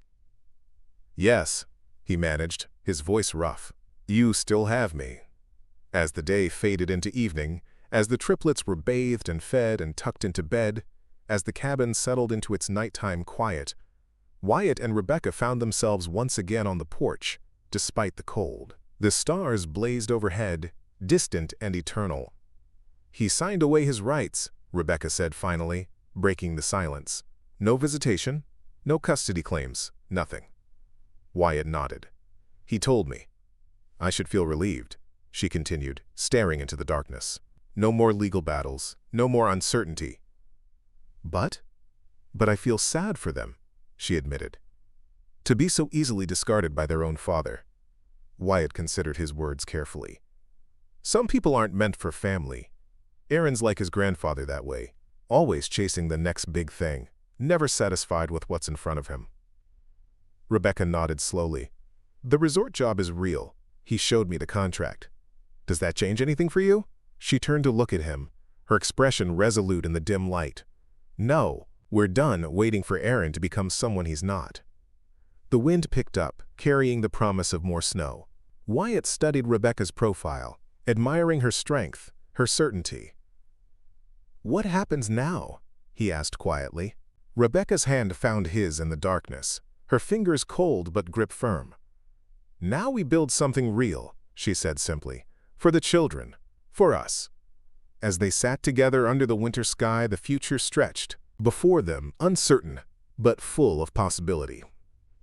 "Yes," he managed, his voice rough. "You still have me." As the day faded into evening, as the triplets were bathed and fed and tucked into bed, as the cabin settled into its nighttime quiet, Wyatt and Rebecca found themselves once again on the porch, despite the cold. The stars blazed overhead, distant and eternal. "He signed away his rights," Rebecca said finally, breaking the silence. "No visitation, no custody claims, nothing." Wyatt nodded. "He told me." "I should feel relieved," she continued, staring into the darkness. "No more legal battles, no more uncertainty. But I feel sad for them, she admitted. To be so easily discarded by their own father. Wyatt considered his words carefully. Some people aren't meant for family. Aaron's like his grandfather that way, always chasing the next big thing, never satisfied with what's in front of him. Rebecca nodded slowly. The resort job is real. He showed me the contract. Does that change anything for you? She turned to look at him, her expression resolute in the dim light. No, we're done waiting for Aaron to become someone he's not. The wind picked up, carrying the promise of more snow. Wyatt studied Rebecca's profile, admiring her strength, her certainty. What happens now? He asked quietly. Rebecca's hand found his in the darkness, her fingers cold but grip firm. Now we build something real, she said simply. For the children. For us. As they sat together under the winter sky, the future stretched before them, uncertain, but full of possibility.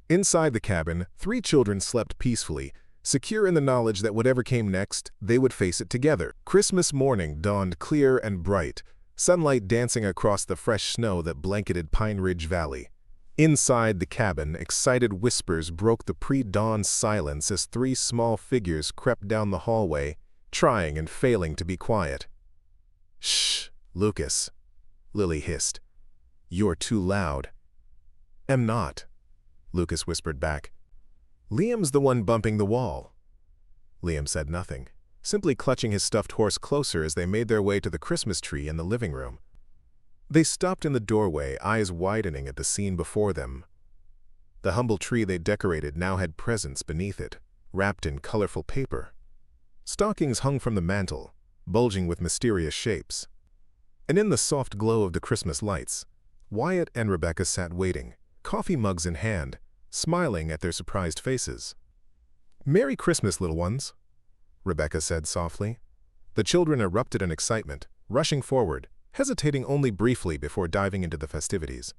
Inside the cabin, 3 children slept peacefully, secure in the knowledge that whatever came next, they would face it together. Christmas morning dawned clear and bright, sunlight dancing across the fresh snow that blanketed Pine Ridge Valley. Inside the cabin, excited whispers broke the pre-dawn silence as 3 small figures crept down the hallway, trying and failing to be quiet. Shh, Lucas, Lily hissed. You're too loud. Am not, Lucas whispered back. Liam's the one bumping the wall. Liam said nothing, simply clutching his stuffed horse closer as they made their way to the Christmas tree in the living room. They stopped in the doorway, eyes widening at the scene before them. The humble tree they decorated now had presents beneath it, wrapped in colorful paper. Stockings hung from the mantel, bulging with mysterious shapes. And in the soft glow of the Christmas lights, Wyatt and Rebecca sat waiting, coffee mugs in hand, smiling at their surprised faces. Merry Christmas, little ones, Rebecca said softly. The children erupted in excitement, rushing forward, hesitating only briefly before diving into the festivities.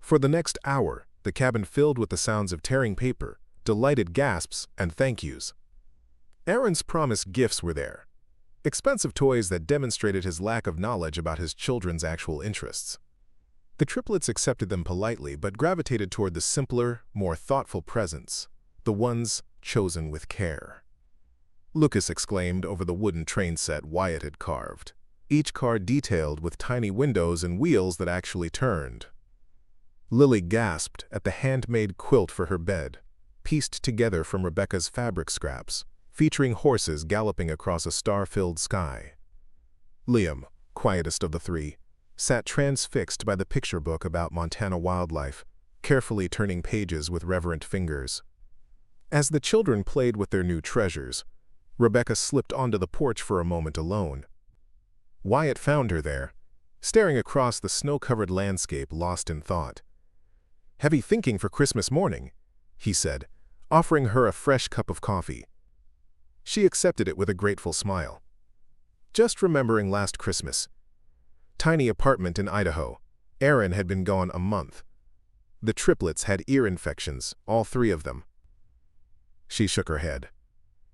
For the next hour, the cabin filled with the sounds of tearing paper, delighted gasps, and thank yous. Aaron's promised gifts were there, expensive toys that demonstrated his lack of knowledge about his children's actual interests. The triplets accepted them politely but gravitated toward the simpler, more thoughtful presents, the ones chosen with care. Lucas exclaimed over the wooden train set Wyatt had carved, each car detailed with tiny windows and wheels that actually turned. Lily gasped at the handmade quilt for her bed, pieced together from Rebecca's fabric scraps, featuring horses galloping across a star-filled sky. Liam, quietest of the 3, sat transfixed by the picture book about Montana wildlife, carefully turning pages with reverent fingers. As the children played with their new treasures, Rebecca slipped onto the porch for a moment alone. Wyatt found her there, staring across the snow-covered landscape lost in thought. Heavy thinking for Christmas morning, he said, offering her a fresh cup of coffee. She accepted it with a grateful smile. Just remembering last Christmas. Tiny apartment in Idaho. Aaron had been gone a month. The triplets had ear infections, all 3 of them. She shook her head.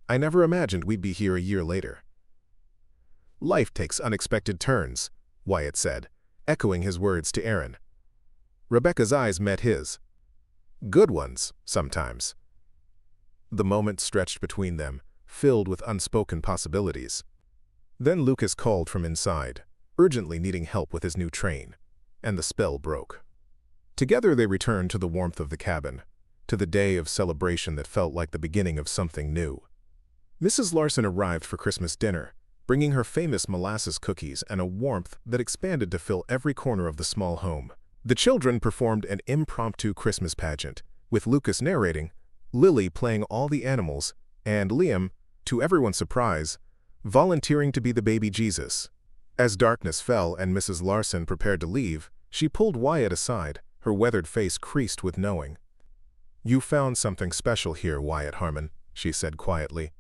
I never imagined we'd be here a year later. Life takes unexpected turns, Wyatt said, echoing his words to Aaron. Rebecca's eyes met his. Good ones, sometimes. The moment stretched between them, filled with unspoken possibilities. Then Lucas called from inside, urgently needing help with his new train, and the spell broke. Together they returned to the warmth of the cabin, to the day of celebration that felt like the beginning of something new. Mrs. Larson arrived for Christmas dinner, bringing her famous molasses cookies and a warmth that expanded to fill every corner of the small home. The children performed an impromptu Christmas pageant, with Lucas narrating, Lily playing all the animals, and Liam, to everyone's surprise, volunteering to be the baby Jesus. As darkness fell and Mrs. Larson prepared to leave, she pulled Wyatt aside, her weathered face creased with knowing. You found something special here, Wyatt Harmon, she said quietly.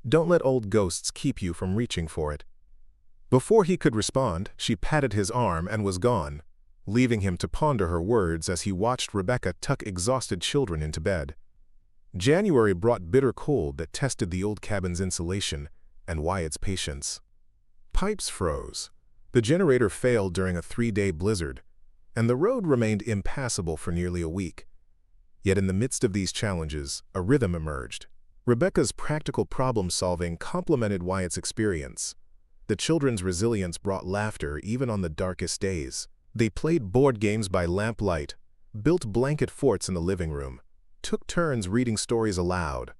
Don't let old ghosts keep you from reaching for it. Before he could respond, she patted his arm and was gone, leaving him to ponder her words as he watched Rebecca tuck exhausted children into bed. January brought bitter cold that tested the old cabin's insulation and Wyatt's patience. Pipes froze, The generator failed during a 3-day blizzard, and the road remained impassable for nearly a week. Yet in the midst of these challenges, a rhythm emerged. Rebecca's practical problem-solving complemented Wyatt's experience. The children's resilience brought laughter even on the darkest days. They played board games by lamplight, built blanket forts in the living room, took turns reading stories aloud.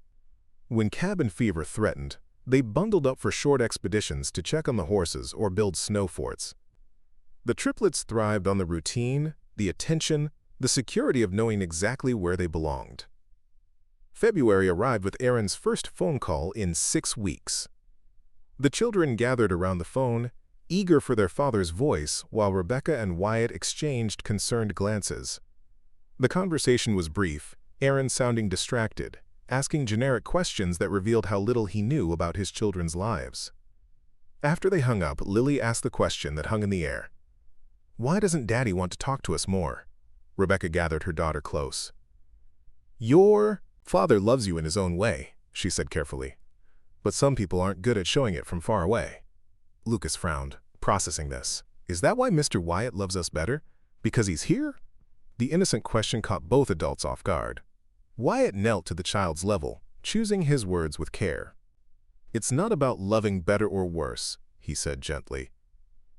When cabin fever threatened, they bundled up for short expeditions to check on the horses or build snow forts. The triplets thrived on the routine, the attention, the security of knowing exactly where they belonged. February arrived with Aaron's first phone call in 6 weeks. The children gathered around the phone, eager for their father's voice, while Rebecca and Wyatt exchanged concerned glances. The conversation was brief, Aaron sounding distracted, asking generic questions that revealed how little he knew about his children's lives. After they hung up, Lily asked the question that hung in the air. "Why doesn't Daddy want to talk to us more?" Rebecca gathered her daughter close. "Your father loves you in his own way," she said carefully. "But some people aren't good at showing it from far away." Lucas frowned, processing this. "Is that why Mr. Wyatt loves us better? Because he's here?" The innocent question caught both adults off guard. Wyatt knelt to the child's level, choosing his words with care. "It's not about loving better or worse," he said gently.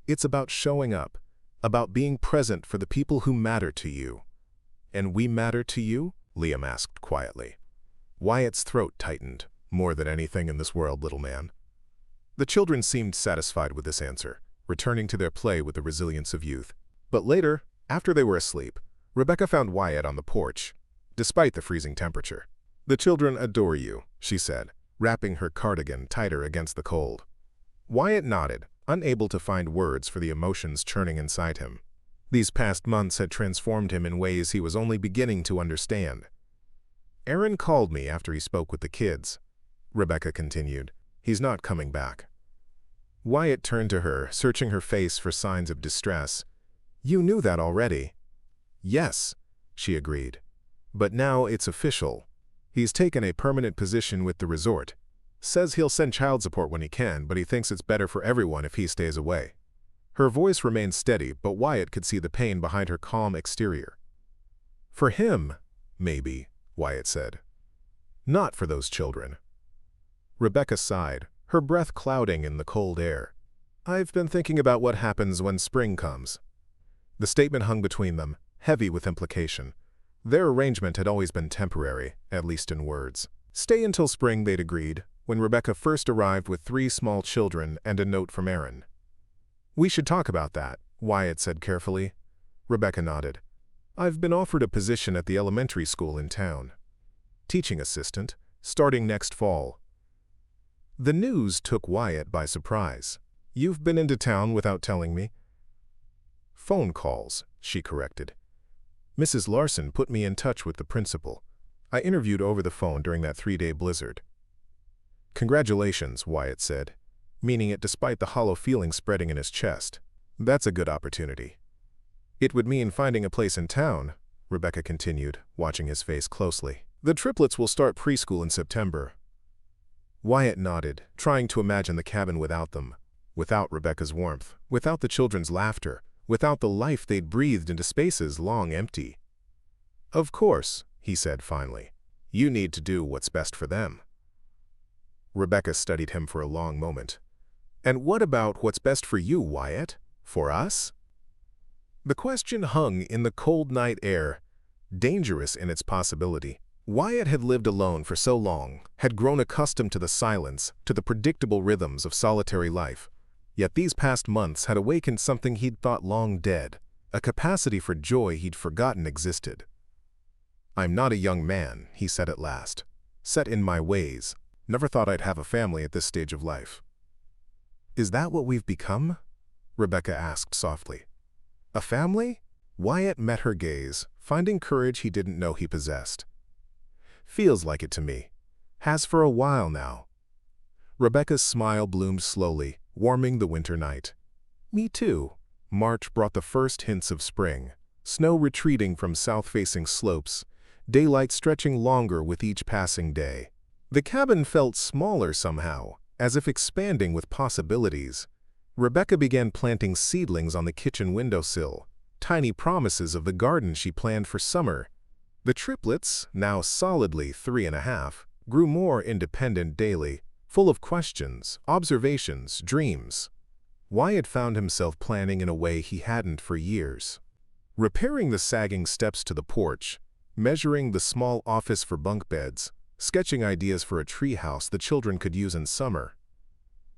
"It's about showing up, about being present for the people who matter to you." "And we matter to you?" Liam asked quietly. Wyatt's throat tightened. "More than anything in this world, little man." The children seemed satisfied with this answer, returning to their play with the resilience of youth. But later, after they were asleep, Rebecca found Wyatt on the porch, despite the freezing temperature. "The children adore you," she said, wrapping her cardigan tighter against the cold. Wyatt nodded, unable to find words for the emotions churning inside him. These past months had transformed him in ways he was only beginning to understand. "Aaron called me after he spoke with the kids," Rebecca continued. "He's not coming back." Wyatt turned to her, searching her face for signs of distress. "You knew that already." "Yes," she agreed. "But now it's official. He's taken a permanent position with the resort. Says he'll send child support when he can, but he thinks it's better for everyone if he stays away." Her voice remained steady, but Wyatt could see the pain behind her calm exterior. "For him, maybe," Wyatt said. "Not for those children." Rebecca sighed, her breath clouding in the cold air. "I've been thinking about what happens when spring comes." The statement hung between them, heavy with implication. Their arrangement had always been temporary, at least in words. Stay until spring, they'd agreed, when Rebecca first arrived with 3 small children and a note from Aaron. "We should talk about that," Wyatt said carefully. Rebecca nodded. "I've been offered a position at the elementary school in town. Teaching assistant, starting next fall." The news took Wyatt by surprise. "You've been into town without telling me?" "Phone calls," she corrected. "Mrs. Larson put me in touch with the principal. I interviewed over the phone during that 3-day blizzard." "Congratulations," Wyatt said, meaning it despite the hollow feeling spreading in his chest. "That's a good opportunity." "It would mean finding a place in town," Rebecca continued, watching his face closely. "The triplets will start preschool in September." Wyatt nodded, trying to imagine the cabin without them, without Rebecca's warmth, without the children's laughter, without the life they'd breathed into spaces long empty. "Of course," he said finally. "You need to do what's best for them." Rebecca studied him for a long moment. "And what about what's best for you, Wyatt? For us?" The question hung in the cold night air, dangerous in its possibility. Wyatt had lived alone for so long, had grown accustomed to the silence, to the predictable rhythms of solitary life. Yet these past months had awakened something he'd thought long dead, a capacity for joy he'd forgotten existed. "I'm not a young man," he said at last, "set in my ways. Never thought I'd have a family at this stage of life." "Is that what we've become?" Rebecca asked softly. "A family?" Wyatt met her gaze, finding courage he didn't know he possessed. "Feels like it to me. Has for a while now." Rebecca's smile bloomed slowly, warming the winter night. "Me too." March brought the first hints of spring, snow retreating from south-facing slopes, daylight stretching longer with each passing day. The cabin felt smaller somehow, as if expanding with possibilities. Rebecca began planting seedlings on the kitchen windowsill, tiny promises of the garden she planned for summer. The triplets, now solidly 3.5, grew more independent daily, full of questions, observations, dreams. Wyatt found himself planning in a way he hadn't for years. Repairing the sagging steps to the porch, measuring the small office for bunk beds, sketching ideas for a treehouse the children could use in summer.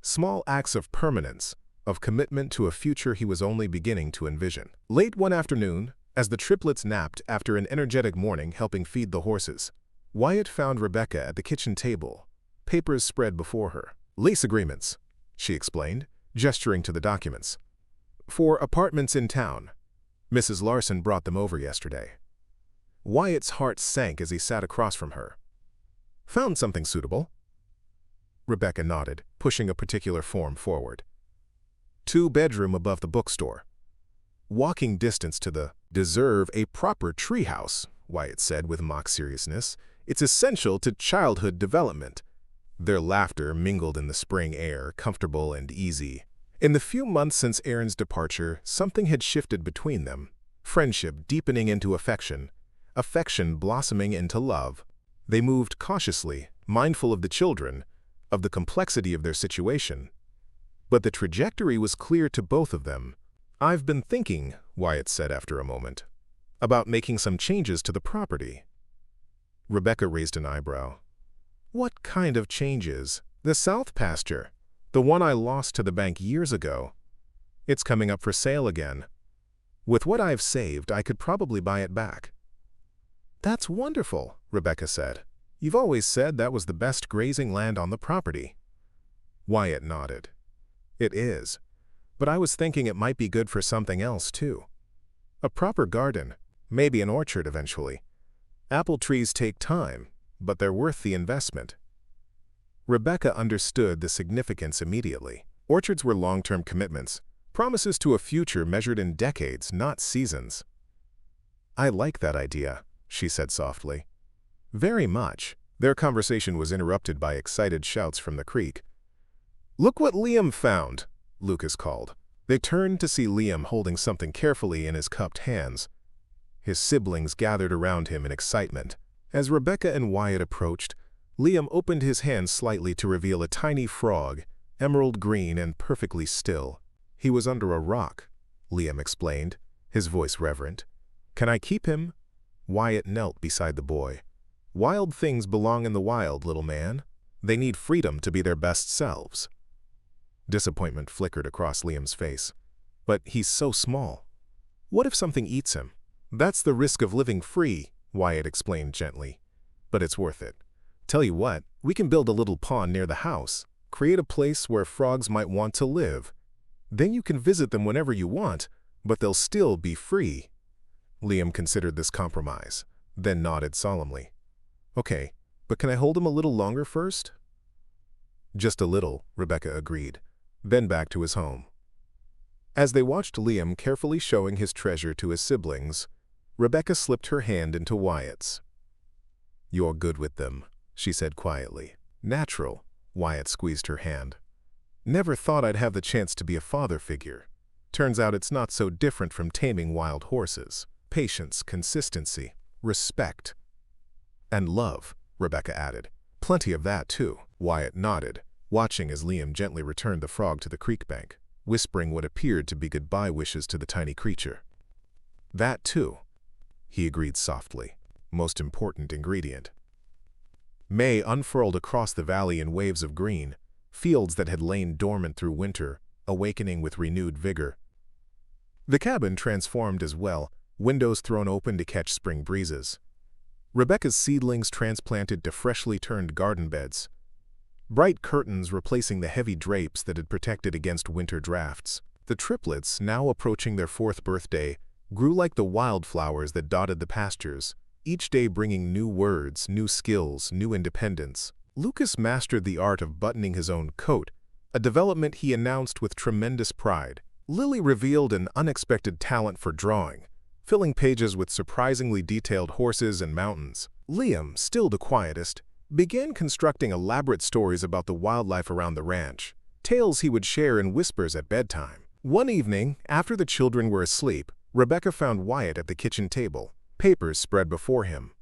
Small acts of permanence, of commitment to a future he was only beginning to envision. Late one afternoon, as the triplets napped after an energetic morning helping feed the horses, Wyatt found Rebecca at the kitchen table, papers spread before her. "Lease agreements," she explained, gesturing to the documents. "For apartments in town. Mrs. Larson brought them over yesterday." Wyatt's heart sank as he sat across from her. "Found something suitable?" Rebecca nodded, pushing a particular form forward. 2-bedroom above the bookstore. Walking distance to the "deserve a proper treehouse," Wyatt said with mock seriousness. "It's essential to childhood development." Their laughter mingled in the spring air, comfortable and easy. In the few months since Aaron's departure, something had shifted between them. Friendship deepening into affection, affection blossoming into love. They moved cautiously, mindful of the children, of the complexity of their situation. But the trajectory was clear to both of them. "I've been thinking," Wyatt said after a moment, "about making some changes to the property." Rebecca raised an eyebrow. "What kind of changes?" "The south pasture, the one I lost to the bank years ago. It's coming up for sale again. With what I've saved, I could probably buy it back." "That's wonderful," Rebecca said. "You've always said that was the best grazing land on the property." Wyatt nodded. "It is, but I was thinking it might be good for something else too. A proper garden, maybe an orchard eventually. Apple trees take time, but they're worth the investment." Rebecca understood the significance immediately. Orchards were long-term commitments, promises to a future measured in decades, not seasons. "I like that idea," she said softly. "Very much." Their conversation was interrupted by excited shouts from the creek. "Look what Liam found," Lucas called. They turned to see Liam holding something carefully in his cupped hands. His siblings gathered around him in excitement. As Rebecca and Wyatt approached, Liam opened his hand slightly to reveal a tiny frog, emerald green and perfectly still. "He was under a rock," Liam explained, his voice reverent. "Can I keep him?" Wyatt knelt beside the boy. "Wild things belong in the wild, little man. They need freedom to be their best selves." Disappointment flickered across Liam's face. "But he's so small. What if something eats him?" "That's the risk of living free," Wyatt explained gently. "But it's worth it. Tell you what, we can build a little pond near the house, create a place where frogs might want to live. Then you can visit them whenever you want, but they'll still be free." Liam considered this compromise, then nodded solemnly. "Okay, but can I hold him a little longer first?" "Just a little," Rebecca agreed, then back to his home. As they watched Liam carefully showing his treasure to his siblings, Rebecca slipped her hand into Wyatt's. "You're good with them," she said quietly. "Natural," Wyatt squeezed her hand. "Never thought I'd have the chance to be a father figure. Turns out it's not so different from taming wild horses. Patience, consistency, respect. And love," Rebecca added. "Plenty of that, too." Wyatt nodded, watching as Liam gently returned the frog to the creek bank, whispering what appeared to be goodbye wishes to the tiny creature. "That, too," he agreed softly. "Most important ingredient." May unfurled across the valley in waves of green, fields that had lain dormant through winter, awakening with renewed vigor. The cabin transformed as well, windows thrown open to catch spring breezes. Rebecca's seedlings transplanted to freshly turned garden beds. Bright curtains replacing the heavy drapes that had protected against winter drafts. The triplets, now approaching their 4th birthday, grew like the wildflowers that dotted the pastures, each day bringing new words, new skills, new independence. Lucas mastered the art of buttoning his own coat, a development he announced with tremendous pride. Lily revealed an unexpected talent for drawing, filling pages with surprisingly detailed horses and mountains. Liam, still the quietest, began constructing elaborate stories about the wildlife around the ranch, tales he would share in whispers at bedtime. One evening, after the children were asleep, Rebecca found Wyatt at the kitchen table, papers spread before him.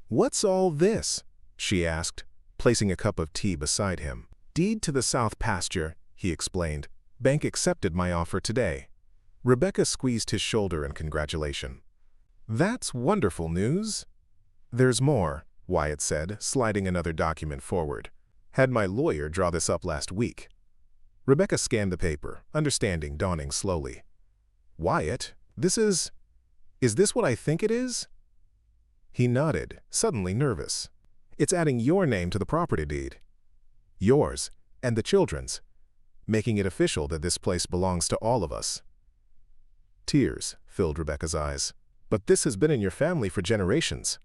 "What's all this?" she asked, placing a cup of tea beside him. "Deed to the south pasture," he explained. "Bank accepted my offer today." Rebecca squeezed his shoulder in congratulation. "That's wonderful news." "There's more," Wyatt said, sliding another document forward. "Had my lawyer draw this up last week." Rebecca scanned the paper, understanding dawning slowly. "Wyatt, is this what I think it is?" He nodded, suddenly nervous. "It's adding your name to the property deed. Yours, and the children's. Making it official that this place belongs to all of us." Tears filled Rebecca's eyes. "But this has been in your family for generations."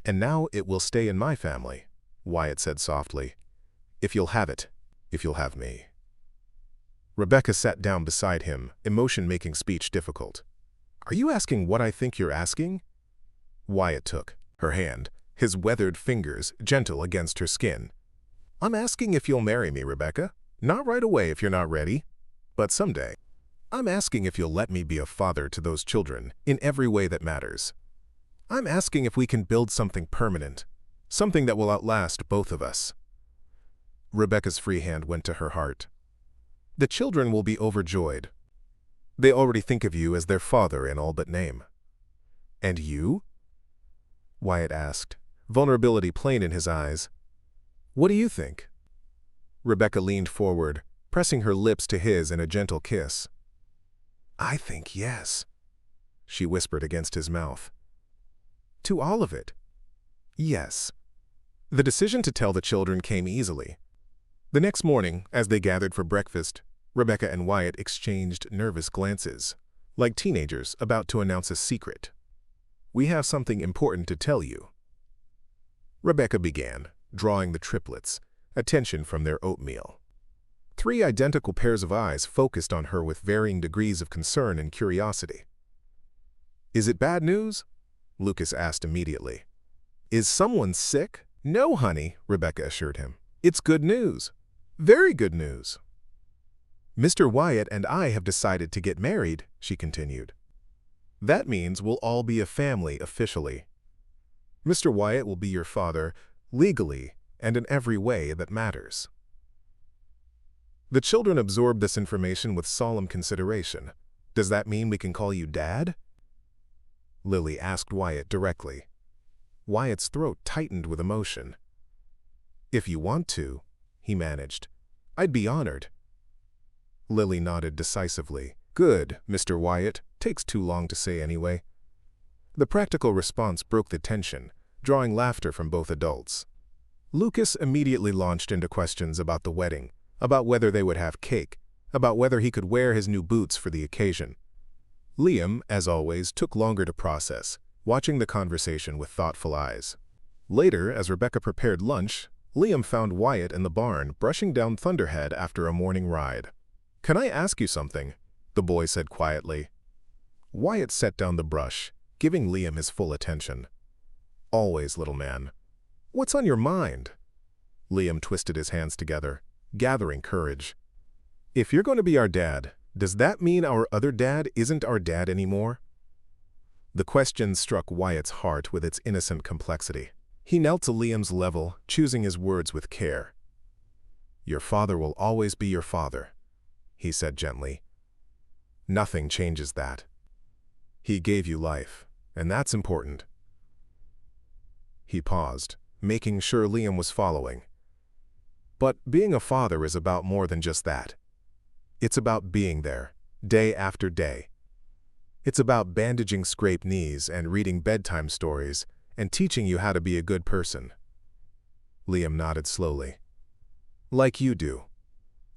"And now it will stay in my family," Wyatt said softly. "If you'll have it. If you'll have me." Rebecca sat down beside him, emotion making speech difficult. "Are you asking what I think you're asking?" Wyatt took her hand, his weathered fingers gentle against her skin. "I'm asking if you'll marry me, Rebecca. Not right away if you're not ready, but someday. I'm asking if you'll let me be a father to those children in every way that matters. I'm asking if we can build something permanent, something that will outlast both of us." Rebecca's free hand went to her heart. "The children will be overjoyed. They already think of you as their father in all but name." "And you?" Wyatt asked, vulnerability plain in his eyes. "What do you think?" Rebecca leaned forward, pressing her lips to his in a gentle kiss. "I think yes," she whispered against his mouth. "To all of it?" "Yes." The decision to tell the children came easily. The next morning, as they gathered for breakfast, Rebecca and Wyatt exchanged nervous glances, like teenagers about to announce a secret. "We have something important to tell you." Rebecca began, drawing the triplets, attention from their oatmeal. 3 identical pairs of eyes focused on her with varying degrees of concern and curiosity. "Is it bad news?" Lucas asked immediately. "Is someone sick?" "No, honey," Rebecca assured him. "It's good news. Very good news." "Mr. Wyatt and I have decided to get married," she continued. "That means we'll all be a family officially. Mr. Wyatt will be your father, legally and in every way that matters." The children absorbed this information with solemn consideration. "Does that mean we can call you Dad?" Lily asked Wyatt directly. Wyatt's throat tightened with emotion. "If you want to," he managed. "I'd be honored." Lily nodded decisively. "Good, Mr. Wyatt. Takes too long to say anyway." The practical response broke the tension, drawing laughter from both adults. Lucas immediately launched into questions about the wedding, about whether they would have cake, about whether he could wear his new boots for the occasion. Liam, as always, took longer to process, watching the conversation with thoughtful eyes. Later, as Rebecca prepared lunch, Liam found Wyatt in the barn brushing down Thunderhead after a morning ride. "Can I ask you something?" the boy said quietly. Wyatt set down the brush, giving Liam his full attention. "Always, little man." "What's on your mind?" Liam twisted his hands together, gathering courage. "If you're going to be our dad, does that mean our other dad isn't our dad anymore?" The question struck Wyatt's heart with its innocent complexity. He knelt to Liam's level, choosing his words with care. "Your father will always be your father," he said gently. "Nothing changes that. He gave you life, and that's important." He paused, making sure Liam was following. "But being a father is about more than just that. It's about being there, day after day. It's about bandaging scraped knees and reading bedtime stories and teaching you how to be a good person." Liam nodded slowly. "Like you do."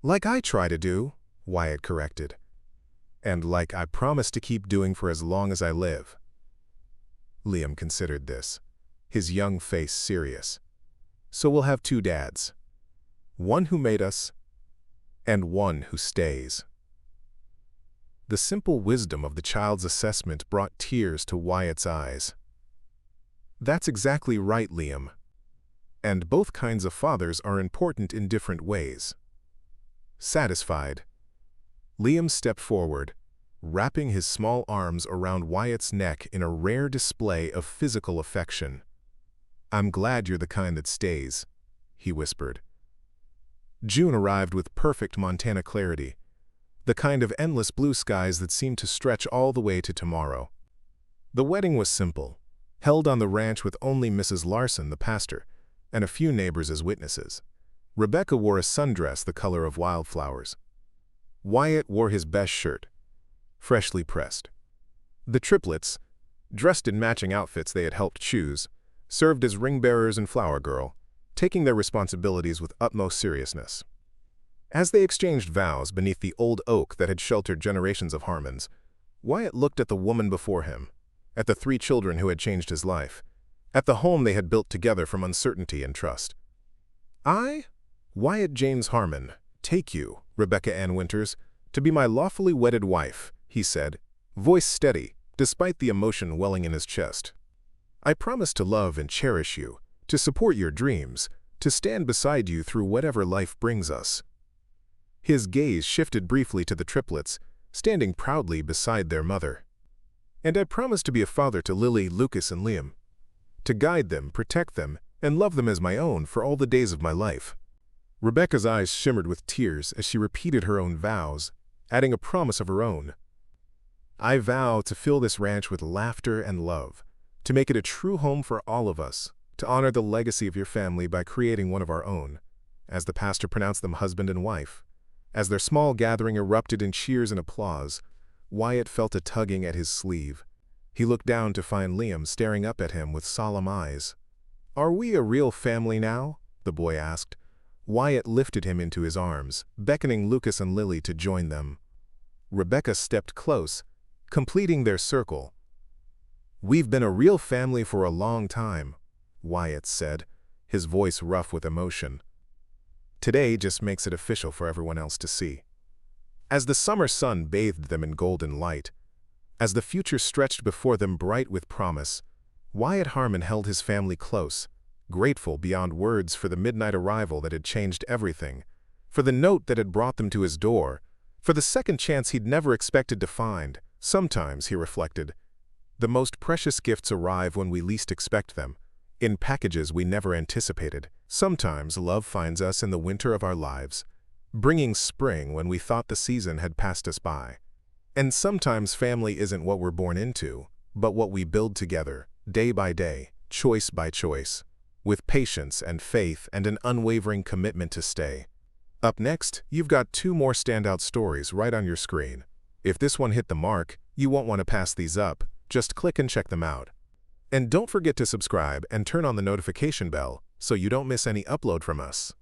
"Like I try to do," Wyatt corrected. "And like I promise to keep doing for as long as I live." Liam considered this, his young face serious. "So we'll have 2 dads. One who made us, and one who stays." The simple wisdom of the child's assessment brought tears to Wyatt's eyes. "That's exactly right, Liam. And both kinds of fathers are important in different ways." satisfied. Liam stepped forward, wrapping his small arms around Wyatt's neck in a rare display of physical affection. "I'm glad you're the kind that stays," he whispered. June arrived with perfect Montana clarity, the kind of endless blue skies that seemed to stretch all the way to tomorrow. The wedding was simple, held on the ranch with only Mrs. Larson, the pastor, and a few neighbors as witnesses. Rebecca wore a sundress the color of wildflowers. Wyatt wore his best shirt, freshly pressed. The triplets, dressed in matching outfits they had helped choose, served as ring bearers and flower girl, taking their responsibilities with utmost seriousness. As they exchanged vows beneath the old oak that had sheltered generations of Harmons, Wyatt looked at the woman before him, at the 3 children who had changed his life, at the home they had built together from uncertainty and trust. "I, Wyatt James Harmon, take you, Rebecca Ann Winters, to be my lawfully wedded wife," he said, voice steady, despite the emotion welling in his chest. "I promise to love and cherish you, to support your dreams, to stand beside you through whatever life brings us." His gaze shifted briefly to the triplets, standing proudly beside their mother. "And I promise to be a father to Lily, Lucas, and Liam, to guide them, protect them, and love them as my own for all the days of my life." Rebecca's eyes shimmered with tears as she repeated her own vows, adding a promise of her own. "I vow to fill this ranch with laughter and love, to make it a true home for all of us, to honor the legacy of your family by creating one of our own," as the pastor pronounced them husband and wife. As their small gathering erupted in cheers and applause, Wyatt felt a tugging at his sleeve. He looked down to find Liam staring up at him with solemn eyes. "Are we a real family now?" the boy asked. Wyatt lifted him into his arms, beckoning Lucas and Lily to join them. Rebecca stepped close, completing their circle. "We've been a real family for a long time," Wyatt said, his voice rough with emotion. "Today just makes it official for everyone else to see." As the summer sun bathed them in golden light, as the future stretched before them bright with promise, Wyatt Harmon held his family close, grateful beyond words for the midnight arrival that had changed everything, for the note that had brought them to his door, for the second chance he'd never expected to find. Sometimes, he reflected, the most precious gifts arrive when we least expect them, in packages we never anticipated. Sometimes love finds us in the winter of our lives, bringing spring when we thought the season had passed us by. And sometimes family isn't what we're born into, but what we build together, day by day, choice by choice, with patience and faith and an unwavering commitment to stay. Up next, you've got 2 more standout stories right on your screen. If this one hit the mark, you won't want to pass these up. Just click and check them out. And don't forget to subscribe and turn on the notification bell so you don't miss any upload from us.